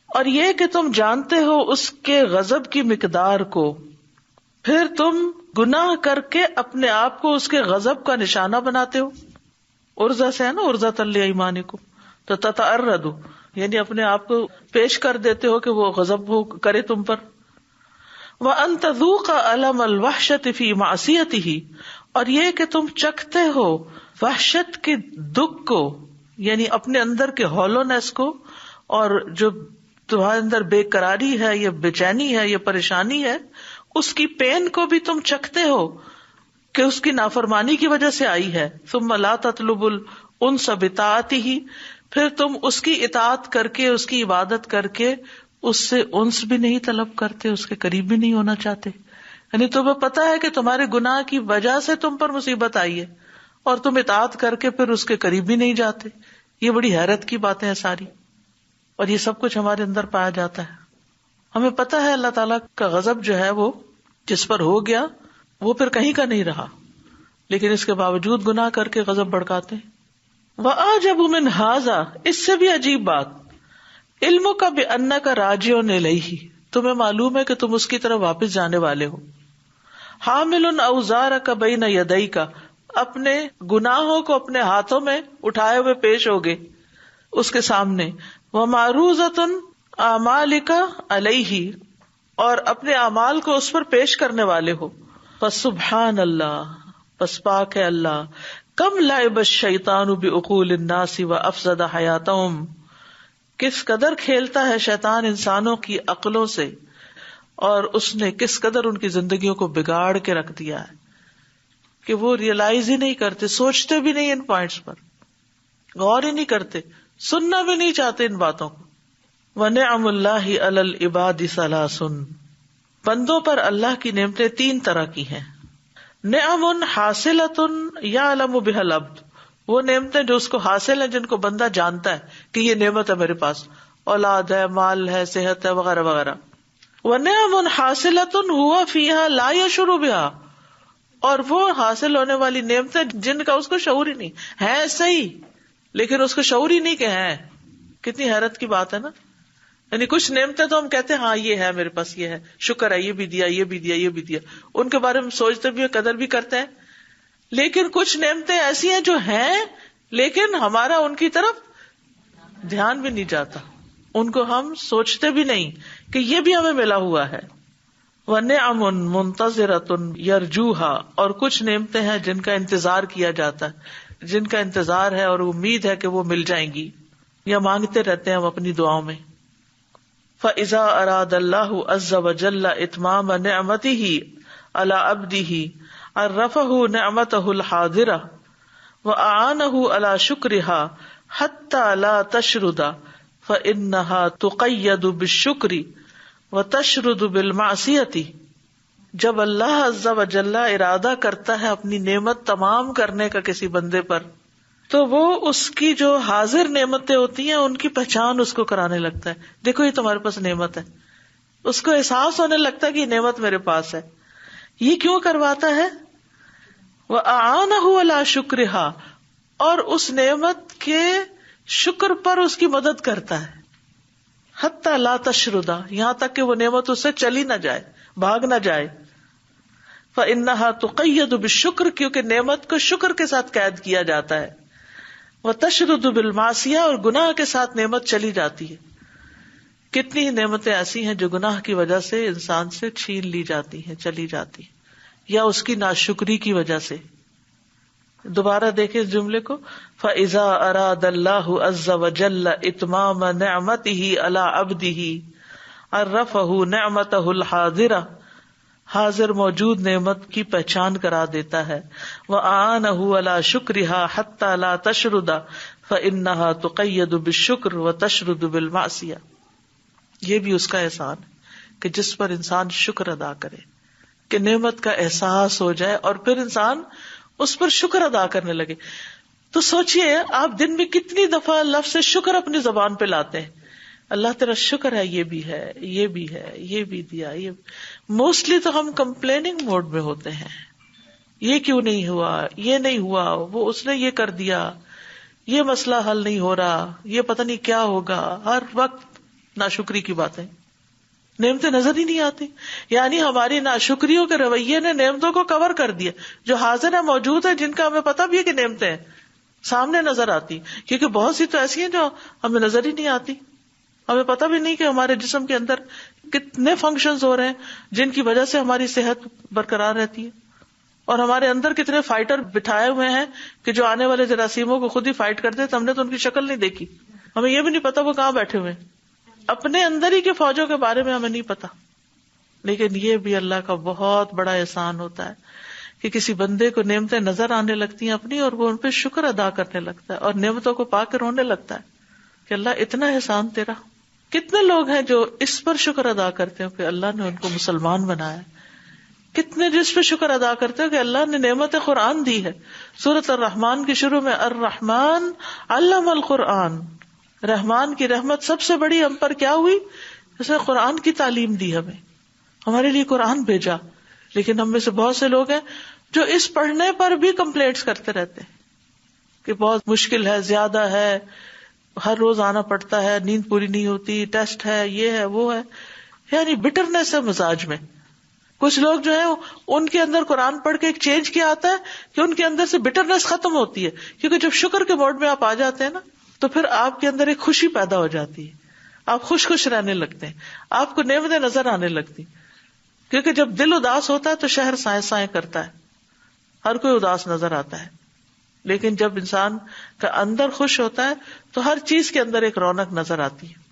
اور یہ کہ تم جانتے ہو اس کے غضب کی مقدار کو، پھر تم گناہ کر کے اپنے آپ کو اس کے غضب کا نشانہ بناتے ہو. عرضہ سے ہے نا، عرضۃ لِایمانکم، تو تتعرض یعنی اپنے آپ کو پیش کر دیتے ہو کہ وہ غضب ہو کرے تم پر. وَأَن تَذُوقَ أَلَمَ الْوَحْشَةِ فِي مَعْصِيَتِهِ، اور یہ کہ تم چکھتے ہو وحشت کے دکھ کو، یعنی اپنے اندر کے ہولونیس کو، اور جو تمہارے اندر بے قراری ہے یا بے چینی ہے یا پریشانی ہے، اس کی پین کو بھی تم چکھتے ہو کہ اس کی نافرمانی کی وجہ سے آئی ہے. ثم لا تطلب الانس بطاعته، پھر تم اس کی اطاعت کر کے، اس کی عبادت کر کے اس سے انس بھی نہیں طلب کرتے، اس کے قریب بھی نہیں ہونا چاہتے. یعنی تمہیں پتا ہے کہ تمہارے گناہ کی وجہ سے تم پر مصیبت آئی ہے اور تم اطاعت کر کے پھر اس کے قریب بھی نہیں جاتے. یہ بڑی حیرت کی باتیں ہیں ساری، اور یہ سب کچھ ہمارے اندر پایا جاتا ہے. ہمیں پتا ہے اللہ تعالیٰ کا غضب جو ہے وہ جس پر ہو گیا وہ پھر کہیں کا نہیں رہا، لیکن اس کے باوجود گناہ کر کے غضب بھڑکاتے ہیں. وَأَعْجَبُ مِنْ هَذَا، اس سے بھی عجیب بات، عِلْمُكَ بِأَنَّكَ رَاجِعٌ إِلَيْهِ، تمہیں معلوم ہے کہ تم اس کی طرف واپس جانے والے ہو. حَامِلٌ أَوْزَارَكَ بَيْنَ يَدَيْكَ، اپنے گناہوں کو اپنے ہاتھوں میں اٹھائے ہوئے پیش ہوگے اس کے سامنے. وَمَعْرُوزَةٌ أَعْمَالِكَ عَلَيْهِ، اور اپنے اعمال کو اس پر پیش کرنے والے ہو. فَسُبْحَانَ اللَّهِ، پس پاک ہے اللہ، کم لعب الشیطان بعقول الناس وافسد حیاتهم، کس قدر کھیلتا ہے شیطان انسانوں کی عقلوں سے، اور اس نے کس قدر ان کی زندگیوں کو بگاڑ کے رکھ دیا ہے کہ وہ ریئلائز ہی نہیں کرتے، سوچتے بھی نہیں ان پوائنٹس پر، غور ہی نہیں کرتے، سننا بھی نہیں چاہتے ان باتوں کو. وَنِعَمُ اللَّهِ عَلَى الْعِبَادِ ثَلَاثٌ، بندوں پر اللہ کی نعمتیں 3 طرح کی ہیں. نعم حاصلۃ یعلم بها العبد، وہ نعمتیں جو اس کو حاصل ہیں، جن کو بندہ جانتا ہے کہ یہ نعمت ہے میرے پاس، اولاد ہے، مال ہے، صحت ہے، وغیرہ وغیرہ. ونعم حاصلۃ هو فيها لا يشعر بها، اور وہ حاصل ہونے والی نعمتیں جن کا اس کو شعور ہی نہیں ہے، صحیح لیکن اس کو شعور ہی نہیں کہ ہیں، کتنی حیرت کی بات ہے نا. یعنی کچھ نعمتیں تو ہم کہتے ہیں ہاں یہ ہے میرے پاس، یہ ہے، شکر ہے، یہ بھی دیا، یہ بھی دیا، یہ بھی دیا، ان کے بارے میں سوچتے بھی قدر بھی کرتے ہیں. لیکن کچھ نعمتیں ایسی ہیں جو ہیں لیکن ہمارا ان کی طرف دھیان بھی نہیں جاتا، ان کو ہم سوچتے بھی نہیں کہ یہ بھی ہمیں ملا ہوا ہے. وَنِعَمٌ مُنتَظِرَةٌ يَرْجُوهَا، اور کچھ نعمتیں ہیں جن کا انتظار کیا جاتا ہے، جن کا انتظار ہے اور امید ہے کہ وہ مل جائیں گی، یا مانگتے رہتے ہیں ہم اپنی دعاؤں میں. فَإِذَا أَرَادَ اللَّهُ عَزَّ وَجَلَّ إِتْمَامَ نِعْمَتِهِ عَلَى عَبْدِهِ عَرَّفَهُ نِعْمَتَهُ الْحَاضِرَةَ وَأَعَانَهُ عَلَى شُكْرِهَا حَتَّى لَا تَشْرُدَ فَإِنَّهَا تُقَيَّدُ بِالشُّكْرِ وَتَشْرُدُ بِالْمَعْصِيَةِ. جب اللہ عز و جل ارادہ کرتا ہے اپنی نعمت تمام کرنے کا کسی بندے پر، تو وہ اس کی جو حاضر نعمتیں ہوتی ہیں ان کی پہچان اس کو کرانے لگتا ہے. دیکھو یہ تمہارے پاس نعمت ہے، اس کو احساس ہونے لگتا ہے کہ یہ نعمت میرے پاس ہے. یہ کیوں کرواتا ہے؟ وَأَعَانَهُ عَلَى شُكْرِهَا، اور اس نعمت کے شکر پر اس کی مدد کرتا ہے. حتی لا تشردا، یہاں تک کہ وہ نعمت اس سے چلی نہ جائے، بھاگ نہ جائے. فإنها تقید بالشکر، کیونکہ نعمت کو شکر کے ساتھ قید کیا جاتا ہے. وتشرد بالمعصیہ، اور گناہ کے ساتھ نعمت چلی جاتی ہے. کتنی ہی نعمتیں ایسی ہیں جو گناہ کی وجہ سے انسان سے چھین لی جاتی ہیں، چلی جاتی ہیں، یا اس کی ناشکری کی وجہ سے. دوبارہ دیکھیں اس جملے کو، فَإِذَا أَرَادَ اللَّهُ عَزَّ وَجَلَّ إِتْمَامَ نِعْمَتِهِ عَلَى عَبْدِهِ عَرَّفَهُ نِعْمَتَهُ الْحَاضِرَةَ، حاضر موجود نعمت کی پہچان کرا دیتا ہے. وَأَعَانَهُ عَلَى شُكْرِهَا حَتَّى لَا تَشْرُدَ فَإِنَّهَا تُقَيَّدُ بِالشُّكْرِ وَتَشْرُدُ بِالْمَعْصِيَةِ. یہ بھی اس کا احسان ہے کہ جس پر انسان شکر ادا کرے، کہ نعمت کا احساس ہو جائے اور پھر انسان اس پر شکر ادا کرنے لگے. تو سوچئے آپ دن میں کتنی دفعہ لفظ شکر اپنی زبان پہ لاتے ہیں. اللہ تیرا شکر ہے، یہ بھی ہے، یہ بھی ہے، یہ بھی دیا. یہ موسٹلی تو ہم کمپلیننگ موڈ میں ہوتے ہیں، یہ کیوں نہیں ہوا، یہ نہیں ہوا، وہ اس نے یہ کر دیا، یہ مسئلہ حل نہیں ہو رہا، یہ پتہ نہیں کیا ہوگا. ہر وقت ناشکری کی باتیں، نعمتیں نظر ہی نہیں آتی. یعنی ہماری ناشکریوں کے رویے نے نعمتوں کو کور کر دیا. جو حاضر ہے، موجود ہے، جن کا ہمیں پتہ بھی ہے کہ نعمتیں ہیں، سامنے نظر آتی. کیونکہ بہت سی تو ایسی ہیں جو ہمیں نظر ہی نہیں آتی. ہمیں پتہ بھی نہیں کہ ہمارے جسم کے اندر کتنے فنکشنز ہو رہے ہیں جن کی وجہ سے ہماری صحت برقرار رہتی ہے، اور ہمارے اندر کتنے فائٹر بٹھائے ہوئے ہیں کہ جو آنے والے جراثیموں کو خود ہی فائٹ کرتے ہیں. ہم نے تو ان کی شکل نہیں دیکھی، ہمیں یہ بھی نہیں پتا وہ کہاں بیٹھے ہوئے ہیں. اپنے اندر ہی کے فوجوں کے بارے میں ہمیں نہیں پتا. لیکن یہ بھی اللہ کا بہت بڑا احسان ہوتا ہے کہ کسی بندے کو نعمتیں نظر آنے لگتی ہیں اپنی، اور وہ ان پہ شکر ادا کرنے لگتا ہے اور نعمتوں کو پا کر رونے لگتا ہے کہ اللہ اتنا احسان تیرا. کتنے لوگ ہیں جو اس پر شکر ادا کرتے ہیں کہ اللہ نے ان کو مسلمان بنایا. کتنے جس پہ شکر ادا کرتے ہیں کہ اللہ نے نعمت قرآن دی ہے. سورۃ الرحمن کے شروع میں الرحمن علم القرآن، رحمان کی رحمت سب سے بڑی ہم پر کیا ہوئی؟ اس نے قرآن کی تعلیم دی، ہمیں ہمارے لیے قرآن بھیجا. لیکن ہم میں سے بہت سے لوگ ہیں جو اس پڑھنے پر بھی کمپلینٹس کرتے رہتے ہیں کہ بہت مشکل ہے، زیادہ ہے، ہر روز آنا پڑتا ہے، نیند پوری نہیں ہوتی، ٹیسٹ ہے، یہ ہے، وہ ہے. یعنی بٹرنس ہے مزاج میں. کچھ لوگ جو ہیں ان کے اندر قرآن پڑھ کے ایک چینج کیا آتا ہے کہ ان کے اندر سے بٹرنس ختم ہوتی ہے. کیونکہ جب شکر کے موڈ میں آپ آ جاتے ہیں نا، تو پھر آپ کے اندر ایک خوشی پیدا ہو جاتی ہے، آپ خوش خوش رہنے لگتے ہیں، آپ کو نعمتیں نظر آنے لگتی. کیونکہ جب دل اداس ہوتا ہے تو شہر سائیں سائیں کرتا ہے، ہر کوئی اداس نظر آتا ہے. لیکن جب انسان کا اندر خوش ہوتا ہے تو ہر چیز کے اندر ایک رونق نظر آتی ہے.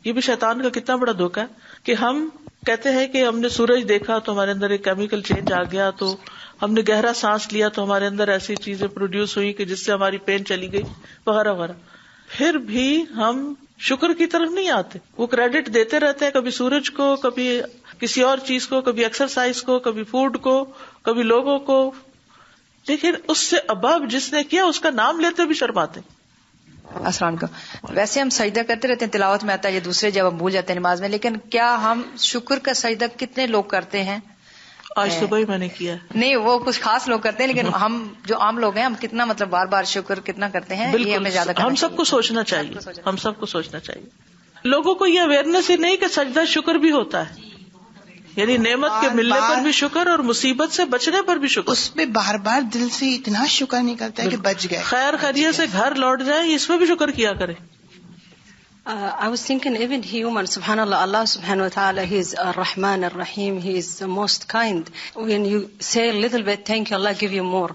یہ بھی شیطان کا کتنا بڑا دھوکہ ہے کہ ہم کہتے ہیں کہ ہم نے سورج دیکھا تو ہمارے اندر ایک کیمیکل چینج آ گیا، تو ہم نے گہرا سانس لیا تو ہمارے اندر ایسی چیزیں پروڈیوس ہوئی کہ جس سے ہماری پین چلی گئی، وغیرہ وغیرہ. پھر بھی ہم شکر کی طرف نہیں آتے. وہ کریڈٹ دیتے رہتے ہیں، کبھی سورج کو، کبھی کسی اور چیز کو، کبھی ایکسرسائز کو، کبھی فوڈ کو، کبھی لوگوں کو. لیکن اس سے اباب جس نے کیا اس کا نام لیتے بھی شرماتے. السلام علیکم. ویسے ہم سجدہ کرتے رہتے ہیں، تلاوت میں آتا ہے، یہ دوسرے جب ہم بھول جاتے ہیں نماز میں، لیکن کیا ہم شکر کا سجدہ کتنے لوگ کرتے ہیں؟ آج صبح ہی میں نے کیا ہے. نہیں وہ کچھ خاص لوگ کرتے ہیں، لیکن ہم جو عام لوگ ہیں ہم کتنا مطلب بار بار شکر کتنا کرتے ہیں، یہ ہمیں زیادہ بالکل ہم سب کو سوچنا چاہیے، ہم سب کو سوچنا چاہیے. لوگوں کو یہ اویئرنیس ہی نہیں کہ سجدہ شکر بھی ہوتا ہے، یعنی نعمت کے ملنے پر بھی شکر اور مصیبت سے بچنے پر بھی شکر. اس پہ بار بار دل سے اتنا شکر نہیں کرتا ہے کہ بچ گئے. خیر خیریت سے گھر لوٹ جائیں، اس میں بھی شکر کیا کریں. I was thinking even human, subhanallah, Allah subhanahu wa ta'ala, He is Ar-Rahman Ar-Rahim, He is the most kind. When you say a little bit thank you, Allah give you more.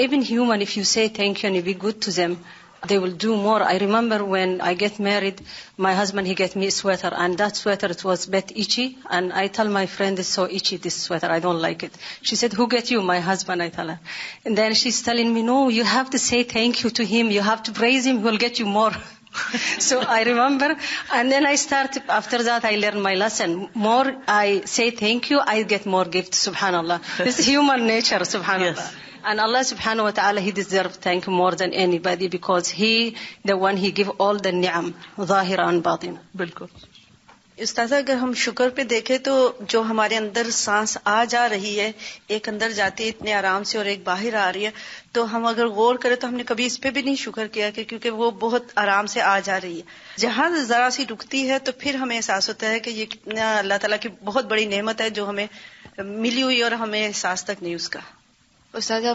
Even human, if you say thank you and you be good to them, they will do more. I remember when I get married, my husband, he get me a sweater, and that sweater, it was a bit itchy, and I tell my friend, it's so itchy, this sweater, I don't like it. She said, who get you? My husband, I tell her. And then she's telling me, no, you have to say thank you to him, you have to praise him, he will get you more. So I remember, and then I start, after that I learn my lesson. More I say thank you, I get more gifts, subhanallah. This is human nature, subhanallah. Yes. And Allah subhanahu wa ta'ala, He deserves thank more than anybody, because He, the one, He give all the ni'am, zahira and batin. بالکل. استاذہ اگر ہم شکر پہ دیکھیں تو جو ہمارے اندر سانس آ جا رہی ہے، ایک اندر جاتی ہے اتنے آرام سے اور ایک باہر آ رہی ہے، تو ہم اگر غور کریں تو ہم نے کبھی اس پہ بھی نہیں شکر کیا کہ کیونکہ وہ بہت آرام سے آ جا رہی ہے. جہاں ذرا سی رکتی ہے تو پھر ہمیں احساس ہوتا ہے کہ یہ کتنا اللہ تعالیٰ کی بہت بڑی نعمت ہے جو ہمیں ملی ہوئی اور ہمیں احساس تک نہیں اس کا. استاذہ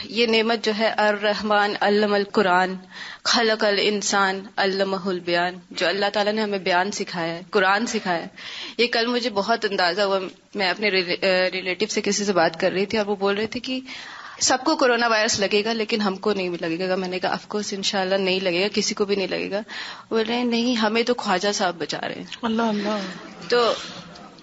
یہ نعمت جو ہے الرحمن علم القرآن خلق الانسان علمہ البیان، جو اللہ تعالیٰ نے ہمیں بیان سکھایا ہے، قرآن سکھایا ہے، یہ کل مجھے بہت اندازہ ہوا. میں اپنے ریلیٹو سے کسی سے بات کر رہی تھی اور وہ بول رہے تھے کہ سب کو کرونا وائرس لگے گا لیکن ہم کو نہیں لگے گا. میں نے کہا آف کورس انشاءاللہ نہیں لگے گا، کسی کو بھی نہیں لگے گا. بول رہے ہیں نہیں ہمیں تو خواجہ صاحب بچا رہے ہیں. اللہ اللہ. تو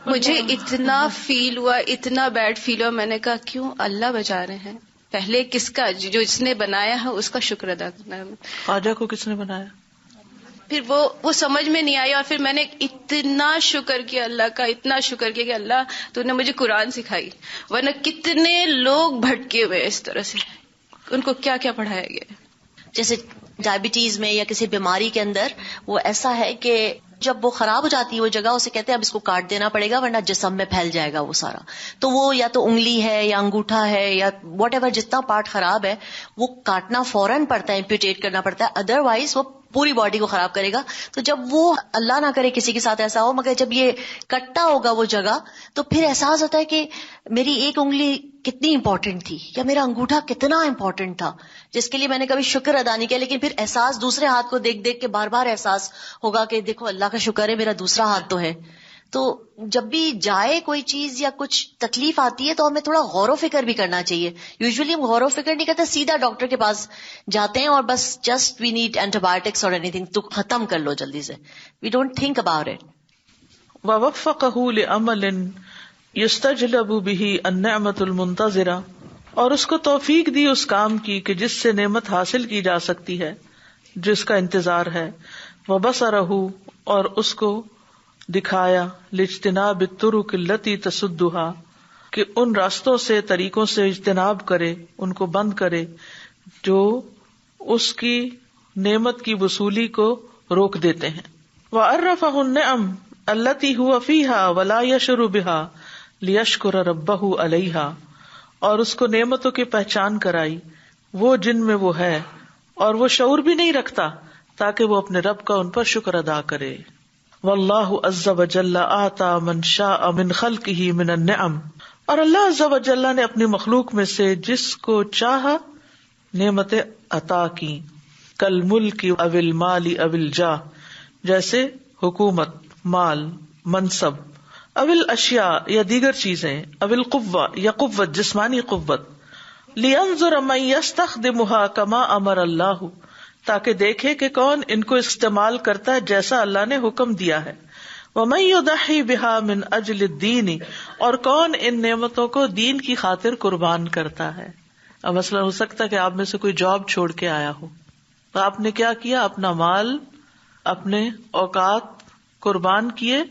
مجھے اتنا فیل ہوا، اتنا بیڈ فیل ہوا. میں نے کہا کیوں اللہ بچا رہے ہیں، پہلے کس کا، جو جس نے بنایا ہے اس کا شکر ادا کرنا ہے. خواجہ کو کس نے بنایا؟ پھر وہ سمجھ میں نہیں آئی، اور پھر میں نے اتنا شکر کیا اللہ کا، اتنا شکر کیا کہ اللہ تو نے مجھے قرآن سکھائی، ورنہ کتنے لوگ بھٹکے ہوئے اس طرح سے، ان کو کیا کیا پڑھایا گیا. جیسے ڈائبٹیز میں یا کسی بیماری کے اندر وہ ایسا ہے کہ جب وہ خراب ہو جاتی ہے وہ جگہ، اسے کہتے ہیں اب اس کو کاٹ دینا پڑے گا ورنہ جسم میں پھیل جائے گا وہ سارا. تو وہ یا تو انگلی ہے یا انگوٹھا ہے یا واٹ ایور، جتنا پارٹ خراب ہے وہ کاٹنا فوراً پڑتا ہے، ایمپیوٹیٹ کرنا پڑتا ہے، ادروائز وہ پوری باڈی کو خراب کرے گا. تو جب وہ اللہ نہ کرے کسی کے ساتھ ایسا ہو، مگر جب یہ کٹا ہوگا وہ جگہ تو پھر احساس ہوتا ہے کہ میری ایک انگلی کتنی امپورٹنٹ تھی یا میرا انگوٹھا کتنا امپورٹنٹ تھا جس کے لیے میں نے کبھی شکر ادا نہیں کیا. لیکن پھر احساس دوسرے ہاتھ کو دیکھ دیکھ کے بار بار احساس ہوگا کہ دیکھو اللہ کا شکر ہے میرا دوسرا ہاتھ تو ہے. تو جب بھی جائے کوئی چیز یا کچھ تکلیف آتی ہے تو ہمیں تھوڑا غور و فکر بھی کرنا چاہیے. یوزلی ہم غور و فکر نہیں کرتے، سیدھا ڈاکٹر کے پاس جاتے ہیں اور بس جسٹ وی نیڈ اینٹی بایوٹکس اور اینی تھنگ، تو ختم کر لو جلدی سے. We don't think about it. ووفقہ لعمل یستجلب بہ النعمۃ المنتظرہ، اور اس کو توفیق دی اس کام کی کہ جس سے نعمت حاصل کی جا سکتی ہے جس کا انتظار ہے. وبصرہ، اور اس کو دکھایا لاجتناب الطرق التی تصدھا، کہ ان راستوں سے، طریقوں سے اجتناب کرے، ان کو بند کرے جو اس کی نعمت کی وصولی کو روک دیتے ہیں. وعرفہ النعم التی هو فیہا ولا یشعر بہا لیشکر ربہ علیہا، اور اس کو نعمتوں کی پہچان کرائی وہ جن میں وہ ہے اور وہ شعور بھی نہیں رکھتا تاکہ وہ اپنے رب کا ان پر شکر ادا کرے. واللہ عز وجل آتا من شاء من خلقہ من النعم، اور اللہ عز وجل نے اپنی مخلوق میں سے جس کو چاہا نعمتیں عطا کی. کالملک او المال او الجاہ، جیسے حکومت، مال، منصب، او الاشیاء یا دیگر چیزیں، او القوہ یا قوت، جسمانی قوت. لینظر من یستخدمها کما امر اللہ، تاکہ دیکھے کہ کون ان کو استعمال کرتا ہے جیسا اللہ نے حکم دیا ہے. ومن یضحی بها من اجل الدین، اور کون ان نعمتوں کو دین کی خاطر قربان کرتا ہے. اب مثلا ہو سکتا ہے کہ آپ میں سے کوئی جاب چھوڑ کے آیا ہو، تو آپ نے کیا کیا، اپنا مال، اپنے اوقات قربان کیے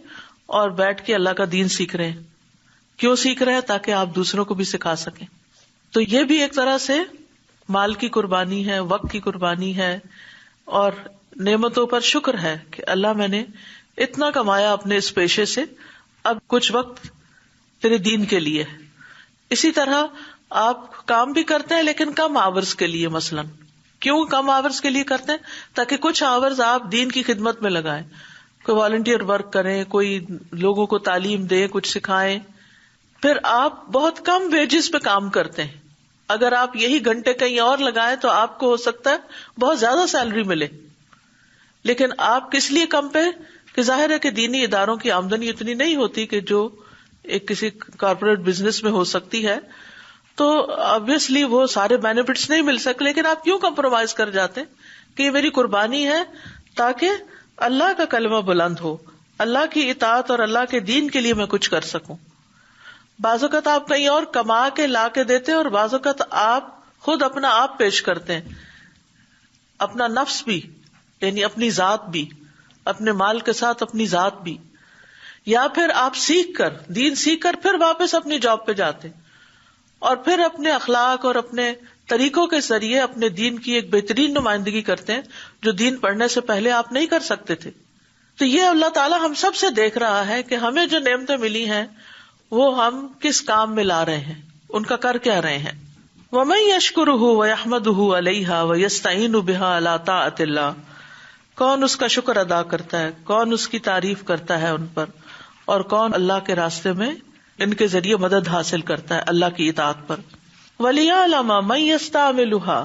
اور بیٹھ کے اللہ کا دین سیکھ رہے ہیں. کیوں سیکھ رہے ہیں؟ تاکہ آپ دوسروں کو بھی سکھا سکیں. تو یہ بھی ایک طرح سے مال کی قربانی ہے، وقت کی قربانی ہے، اور نعمتوں پر شکر ہے کہ اللہ میں نے اتنا کمایا اپنے اس پیشے سے، اب کچھ وقت تیرے دین کے لیے. اسی طرح آپ کام بھی کرتے ہیں لیکن کم آورز کے لیے. مثلاً کیوں کم آورز کے لیے کرتے ہیں؟ تاکہ کچھ آورز آپ دین کی خدمت میں لگائیں, کوئی والنٹیئر ورک کریں, کوئی لوگوں کو تعلیم دیں, کچھ سکھائیں. پھر آپ بہت کم ویجز پہ کام کرتے ہیں. اگر آپ یہی گھنٹے کہیں اور لگائیں تو آپ کو ہو سکتا ہے بہت زیادہ سیلری ملے, لیکن آپ کس لیے کم پہ؟ کہ ظاہر ہے کہ دینی اداروں کی آمدنی اتنی نہیں ہوتی کہ جو ایک کسی کارپوریٹ بزنس میں ہو سکتی ہے, تو obviously وہ سارے بینیفٹس نہیں مل سکتے. لیکن آپ کیوں کمپرومائز کر جاتے ہیں؟ کہ یہ میری قربانی ہے تاکہ اللہ کا کلمہ بلند ہو, اللہ کی اطاعت اور اللہ کے دین کے لیے میں کچھ کر سکوں. بعض اوقات آپ کہیں اور کما کے لا کے دیتے ہیں, اور بعض اوقات آپ خود اپنا آپ پیش کرتے ہیں, اپنا نفس بھی, یعنی اپنی ذات بھی, اپنے مال کے ساتھ اپنی ذات بھی. یا پھر آپ سیکھ کر, دین سیکھ کر پھر واپس اپنی جاب پہ جاتے ہیں, اور پھر اپنے اخلاق اور اپنے طریقوں کے ذریعے اپنے دین کی ایک بہترین نمائندگی کرتے ہیں جو دین پڑھنے سے پہلے آپ نہیں کر سکتے تھے. تو یہ اللہ تعالیٰ ہم سب سے دیکھ رہا ہے کہ ہمیں جو نعمتیں ملی ہیں وہ ہم کس کام میں لا رہے ہیں, ان کا کر کیا رہے ہیں. وَمَن يَشْكُرُهُ وَيَحْمَدُهُ عَلَيْهَا وَيَسْتَعِينُ بِهَا عَلَىٰ طَاعَةِ اللَّهِ, کون اس کا شکر ادا کرتا ہے, کون اس کی تعریف کرتا ہے ان پر, اور کون اللہ کے راستے میں ان کے ذریعے مدد حاصل کرتا ہے اللہ کی اطاعت پر. وَلِيَعْلَمَ مَن يَسْتَعْمِلُهَا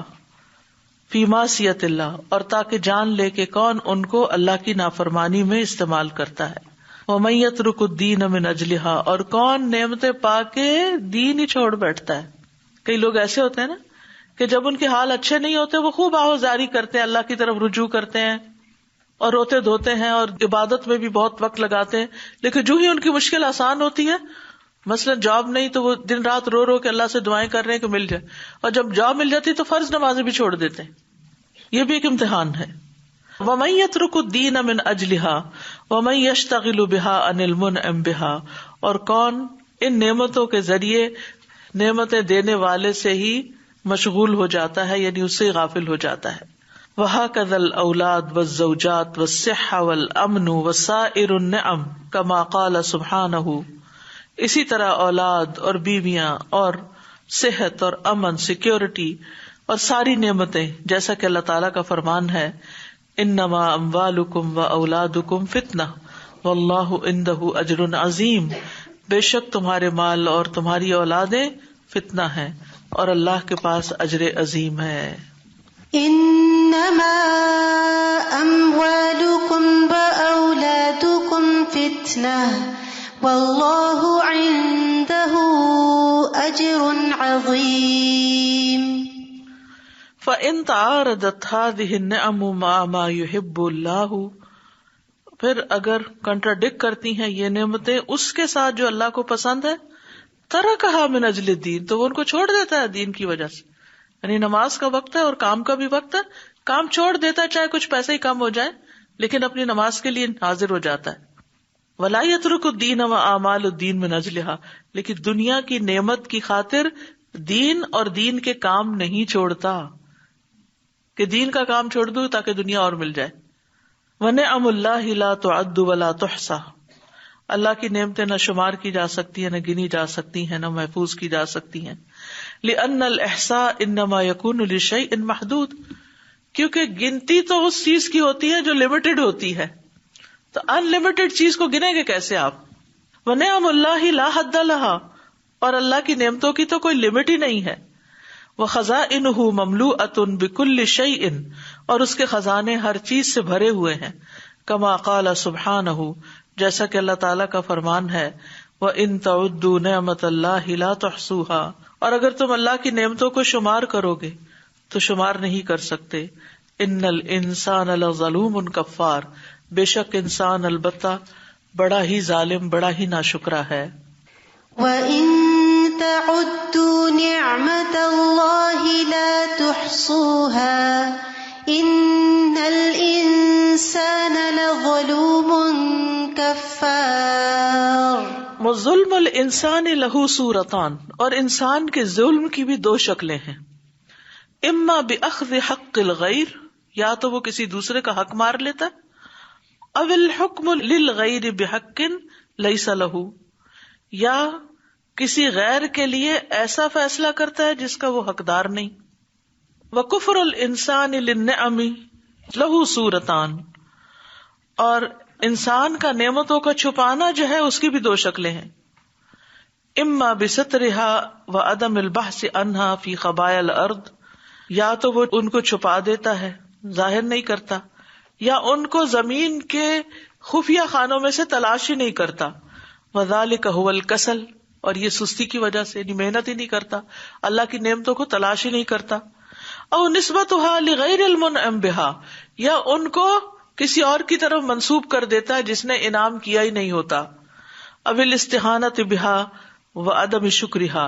فِي مَعْصِيَةِ اللَّهِ, اور تاکہ جان لے کہ کون ان کو اللہ کی نافرمانی میں استعمال کرتا ہے. وَمَن يَتْرُكُ الدِّينَ مِنْ أَجْلِهَا, اور کون نعمتیں پا کے دین ہی چھوڑ بیٹھتا ہے. کئی لوگ ایسے ہوتے ہیں نا کہ جب ان کے حال اچھے نہیں ہوتے وہ خوب آہوزاری کرتے ہیں, اللہ کی طرف رجوع کرتے ہیں اور روتے دھوتے ہیں اور عبادت میں بھی بہت وقت لگاتے ہیں, لیکن جو ہی ان کی مشکل آسان ہوتی ہے, مثلا جاب نہیں تو وہ دن رات رو رو کے اللہ سے دعائیں کر رہے ہیں کہ مل جائے, اور جب جاب مل جاتی تو فرض نمازیں بھی چھوڑ دیتے ہیں. یہ بھی ایک امتحان ہے. وَمَن يَتْرُكُ الدِّينَ مِنْ أَجْلِهَا وَمَن يَشْتَغِلُ بِهَا عَنِ الْمُنْعِمِ بِهَا, اور کون ان نعمتوں کے ذریعے نعمتیں دینے والے سے ہی مشغول ہو جاتا ہے, یعنی اس سے غافل ہو جاتا ہے. وَهَكَذَا الْأَوْلَادُ وَالزَّوْجَاتُ وَالصِّحَّةُ وَالْأَمْنُ وَسَائِرُ النِّعَمِ كَمَا قَالَ سُبْحَانَهُ, اسی طرح اولاد اور بیویاں اور صحت اور امن, سیکیورٹی اور ساری نعمتیں, جیسا کہ اللہ تعالیٰ کا فرمان ہے انما اموالکم و اولادکم فتنہ واللہ عندہ اجر عظیم, بے شک تمہارے مال اور تمہاری اولادیں فتنہ ہیں اور اللہ کے پاس اجر عظیم ہے. انما اموالکم و اولادکم فتنہ واللہ عندہ اجر عظیم. فَإِن تَعَارَضَتْ هَذِهِ النِّعَمُ مَعَ مَا يُحِبُّ اللَّهُ, پھر اگر کنٹراڈکٹ کرتی ہیں یہ نعمتیں اس کے ساتھ جو اللہ کو پسند ہے, تَرَكَهَا مِنْ أَجْلِ الدِّينِ, تو وہ ان کو چھوڑ دیتا ہے دین کی وجہ سے. یعنی نماز کا وقت ہے اور کام کا بھی وقت ہے, کام چھوڑ دیتا ہے چاہے کچھ پیسے ہی کم ہو جائے, لیکن اپنی نماز کے لیے حاضر ہو جاتا ہے. وَلَا يَتْرُكُ الدِّينَ وَأَعْمَالُ الدِّينِ مِنْ أَجْلِهَا, لیکن دنیا کی نعمت کی خاطر دین اور دین کے کام نہیں چھوڑتا, کہ دین کا کام چھوڑ دوں تاکہ دنیا اور مل جائے. وَنِعَمُ اللَّهِ لَا تُعَدُّ وَلَا تُحْصَى, اللہ کی نعمتیں نہ شمار کی جا سکتی ہیں, نہ گنی جا سکتی ہیں, نہ محفوظ کی جا سکتی ہیں. لِأَنَّ الْإِحْصَاءَ إِنَّمَا يَكُونُ لِشَيْءٍ مَحْدُودٍ, کیونکہ گنتی تو اس چیز کی ہوتی ہے جو لمیٹڈ ہوتی ہے, تو ان لمیٹڈ چیز کو گنیں گے کیسے آپ. وَنِعَمُ اللَّهِ لَا حَدَّ لَهَا, اور اللہ کی نعمتوں کی تو کوئی لمٹ ہی نہیں ہے. وَخَزَائِنُهُ مَمْلُوءَةٌ بِكُلِّ شَيْءٍ, اور اس کے خزانے ہر چیز سے بھرے ہوئے ہیں. كَمَا قَالَ سُبْحَانَهُ, جیسا کہ اللہ تعالیٰ کا فرمان ہے وَإِن تَعُدُّوا نِعْمَةَ اللَّهِ لَا تُحْصُوهَا, اور اگر تم اللہ کی نعمتوں کو شمار کرو گے تو شمار نہیں کر سکتے. إِنَّ الْإِنسَانَ لَظَلُومٌ كَفَّارٌ, بے شک انسان البتہ بڑا ہی ظالم, بڑا ہی ناشکرا ہے. وَإِن تَعُدُّوا نِعْمَةَ اللَّهِ لَا تُحْصُوهَا إِنَّ الْإِنسَانَ لَظَلُومٌ كَفَّارٌ. وَظُلْمُ الْإِنسَانِ لَهُ صُورَتَانِ, اور انسان کے ظلم کی بھی دو شکلیں ہیں. اما بِأَخْذِ حَقِّ الْغَيْرِ, یا تو وہ کسی دوسرے کا حق مار لیتا ہے, او الحکم للغیر بحق لیس لہ, یا کسی غیر کے لیے ایسا فیصلہ کرتا ہے جس کا وہ حقدار نہیں. وَكُفْرُ الْإِنسَانِ لِلنِّعَمِ لَهُ صُورَتَانِ، اور انسان کا نعمتوں کا چھپانا جو ہے اس کی بھی دو شکلیں ہیں. اما بسترها وعدم البحث عنها في خبايا الارض، یا تو وہ ان کو چھپا دیتا ہے، ظاہر نہیں کرتا، یا ان کو زمین کے خفیہ خانوں میں سے تلاش ہی نہیں کرتا. وَذَلِكَ هُوَ الْكَسَلُ، اور یہ سستی کی وجہ سے، محنت ہی نہیں کرتا، اللہ کی نعمتوں کو تلاش ہی نہیں کرتا. او نسبتها لغیر المنعم بها، یا ان کو کسی اور کی طرف منسوب کر دیتا ہے جس نے انعام کیا ہی نہیں ہوتا. او الاستہانۃ بها وعدم شکرها،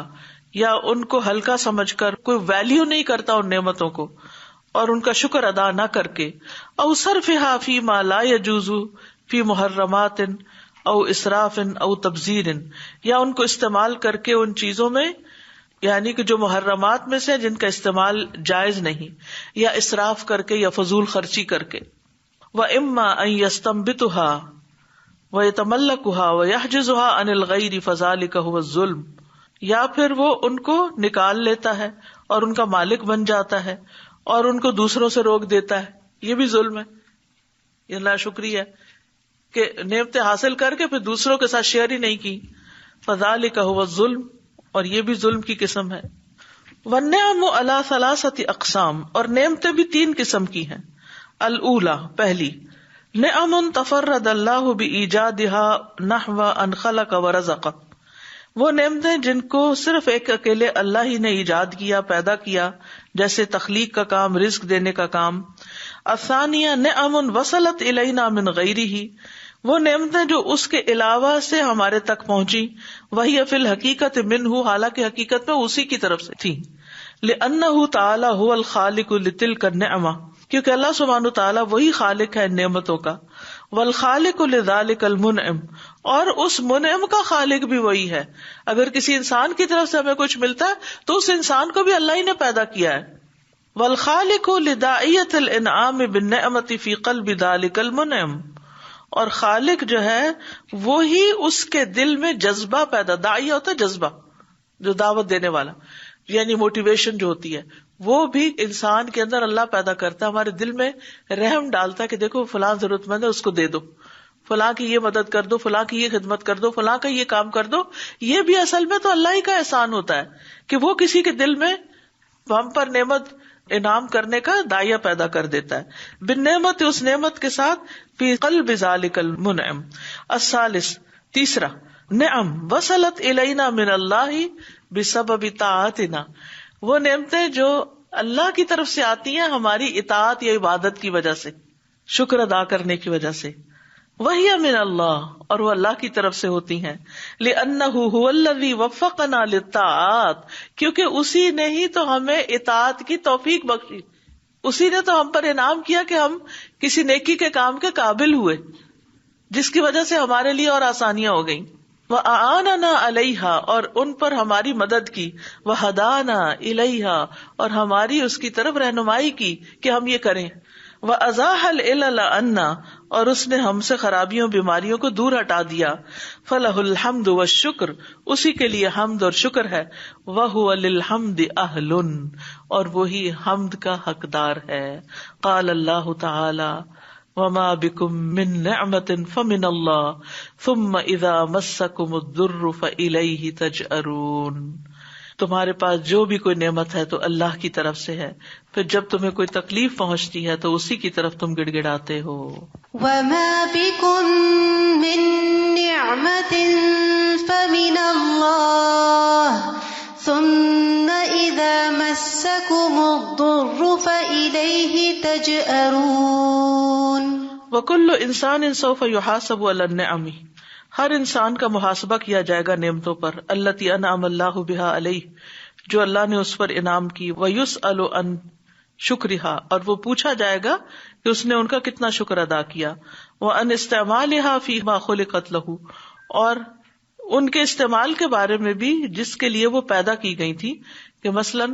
یا ان کو ہلکا سمجھ کر کوئی ویلیو نہیں کرتا ان نعمتوں کو اور ان کا شکر ادا نہ کر کے. او صرفها فيما لا يجوز في محرمات او اسراف او تبذیر، یا ان کو استعمال کر کے ان چیزوں میں، یعنی کہ جو محرمات میں سے جن کا استعمال جائز نہیں، یا اسراف کر کے یا فضول خرچی کر کے. وَإِمَّا أَن يَسْتَنبِطُهَا وَيَتَمَلَّكُهَا وَيَحْجِزُهَا عَنِ الْغَيْرِ فَذَلِكَ هُوَ الظُّلْمُ، یا پھر وہ ان کو نکال لیتا ہے اور ان کا مالک بن جاتا ہے اور ان کو دوسروں سے روک دیتا ہے، یہ بھی ظلم ہے، یہ ناشکری ہے کہ نعمتیں حاصل کر کے پھر دوسروں کے ساتھ شیئر ہی نہیں کی. فَذَلِكَ هُوَ الظُّلْمُ، اور یہ بھی ظلم کی قسم ہے. وَالنِّعَمُ عَلَى ثَلَاثَةِ أَقْسَامٍ، اور نعمتیں بھی تین قسم کی ہیں. الأولى، پہلی، نعم تفرد اللہ بإیجادها نحو ان خلق ورزق، وہ نعمتیں جن کو صرف ایک اکیلے اللہ ہی نے ایجاد کیا، پیدا کیا، جیسے تخلیق کا کام، رزق دینے کا کام. الثانیہ نعم وصلت الینا من غیرہ، وہ نعمتیں جو اس کے علاوہ سے ہمارے تک پہنچی. وہی فی الحقیقت منہ، حالانکہ حقیقت میں اسی کی طرف سے تھی. لأنہ تعالی هو الخالق لتلک النعمہ، کیونکہ اللہ سبحانہ تعالیٰ وہی خالق ہے نعمتوں کا. والخالق لذلک المنعم، اور اس منعم کا خالق بھی وہی ہے. اگر کسی انسان کی طرف سے ہمیں کچھ ملتا ہے تو اس انسان کو بھی اللہ ہی نے پیدا کیا ہے. والخالق لداعیۃ الانعام بالنعمۃ فی قلب ذلک المنعم، اور خالق جو ہے وہی اس کے دل میں جذبہ پیدا، داعیہ ہوتا ہے جذبہ، جو دعوت دینے والا، یعنی موٹیویشن جو ہوتی ہے، وہ بھی انسان کے اندر اللہ پیدا کرتا ہے، ہمارے دل میں رحم ڈالتا ہے کہ دیکھو فلاں ضرورت مند ہے، اس کو دے دو، فلاں کی یہ مدد کر دو، فلاں کی یہ خدمت کر دو، فلاں کا یہ کام کر دو. یہ بھی اصل میں تو اللہ ہی کا احسان ہوتا ہے کہ وہ کسی کے دل میں ہم پر نعمت انعام کرنے کا داعیہ پیدا کر دیتا ہے. بالنعمت، اس نعمت کے ساتھ، فی قلب ذالک المنعم. الثالث، تیسرا، نعم وصلت الینا من اللہ بسبب طاعتنا، وہ نعمتیں جو اللہ کی طرف سے آتی ہیں ہماری اطاعت یا عبادت کی وجہ سے، شکر ادا کرنے کی وجہ سے. وہی من اللہ، اور وہ اللہ کی طرف سے ہوتی ہیں. لأنہ هو الذی وفقنا للطاعات، کیونکہ اسی نے ہی تو ہمیں اطاعت کی توفیق بخشی، اسی نے تو ہم پر انعام کیا کہ ہم کسی نیکی کے کام کے قابل ہوئے، جس کی وجہ سے ہمارے لیے اور آسانیاں ہو گئیں. وَأَعَانَنَا عَلَيْهَا، اور ان پر ہماری مدد کی. وَهَدَانَا إِلَيْهَا، اور ہماری اس کی طرف رہنمائی کی کہ ہم یہ کریں. وَأَزَاحَ الْعِلَلَ عَنَّا، اور اس نے ہم سے خرابیوں بیماریوں کو دور ہٹا دیا. فَلَهُ الْحَمْدُ وَالشُّكْرُ، اسی کے لیے حمد اور شکر ہے. وَهُوَ لِلْحَمْدِ أَهْلٌ، اور وہی حمد کا حقدار ہے. قال اللہ تعالی وما بكم من نعمة فمن الله ثم اذا مسكم الضر فإليه تجأرون، تمہارے پاس جو بھی کوئی نعمت ہے تو اللہ کی طرف سے ہے، پھر جب تمہیں کوئی تکلیف پہنچتی ہے تو اسی کی طرف تم گڑ گڑاتے ہو. وما بكم من نعمة فمن الله ثم اذا مسكم الضر فإليه تجأرون. وَكُلُّ إِنسَانٍ سَوْفَ يُحَاسَبُ عَلَى النِّعَمِ، ہر انسان کا محاسبہ کیا جائے گا نعمتوں پر. الَّتِي أَنْعَمَ اللَّهُ بِهَا عَلَيْهِ، جو اللہ نے اس پر انعام کی. وَيُسْأَلُ عَنْ شُكْرِهَا، اور وہ پوچھا جائے گا کہ اس نے ان کا کتنا شکر ادا کیا. وَعَنْ اسْتِعْمَالِهَا فِي مَا خُلِقَتْ لَهُ، اور ان کے استعمال کے بارے میں بھی جس کے لیے وہ پیدا کی گئی تھی، کہ مثلاً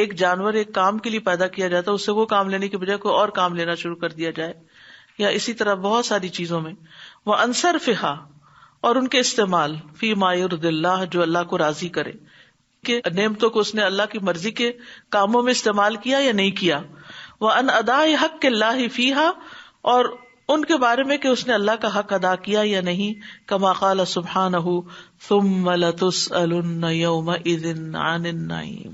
ایک جانور ایک کام کے لیے پیدا کیا جاتا ہے، اس سے وہ کام لینے کی بجائے کوئی اور کام لینا شروع کر دیا جائے، یا اسی طرح بہت ساری چیزوں میں. وہ انصرفہا، اور ان کے استعمال فی ما یرضی اللہ جو اللہ کو راضی کرے، کہ نعمتوں کو اس نے اللہ کی مرضی کے کاموں میں استعمال کیا یا نہیں کیا، وَأَنْ أَدَاءِ حَقِّ اللَّهِ فِيهَا اور ان کے بارے میں کہ اس نے اللہ کا حق ادا کیا یا نہیں، کما قال سبحانہ ثُمَّ لَتُسْأَلُنَّ يَوْمَئِذٍ عَنِ النَّعِيمِ،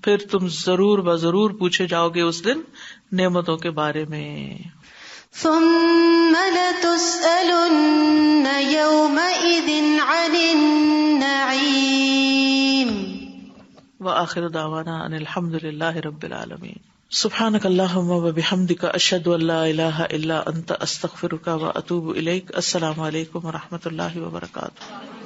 پھر تم ضرور بضرور پوچھے جاؤ گے اس دن نعمتوں کے بارے میں. ثم لتسألن يومئذ عن النعيم. وآخر دعوانا ان الحمد للہ رب العالمین. سبحانک اللہم وبحمدک اشہد ان لا الہ الا انت استغفرک واتوب الیک. السلام علیکم ورحمۃ اللہ وبرکاتہ.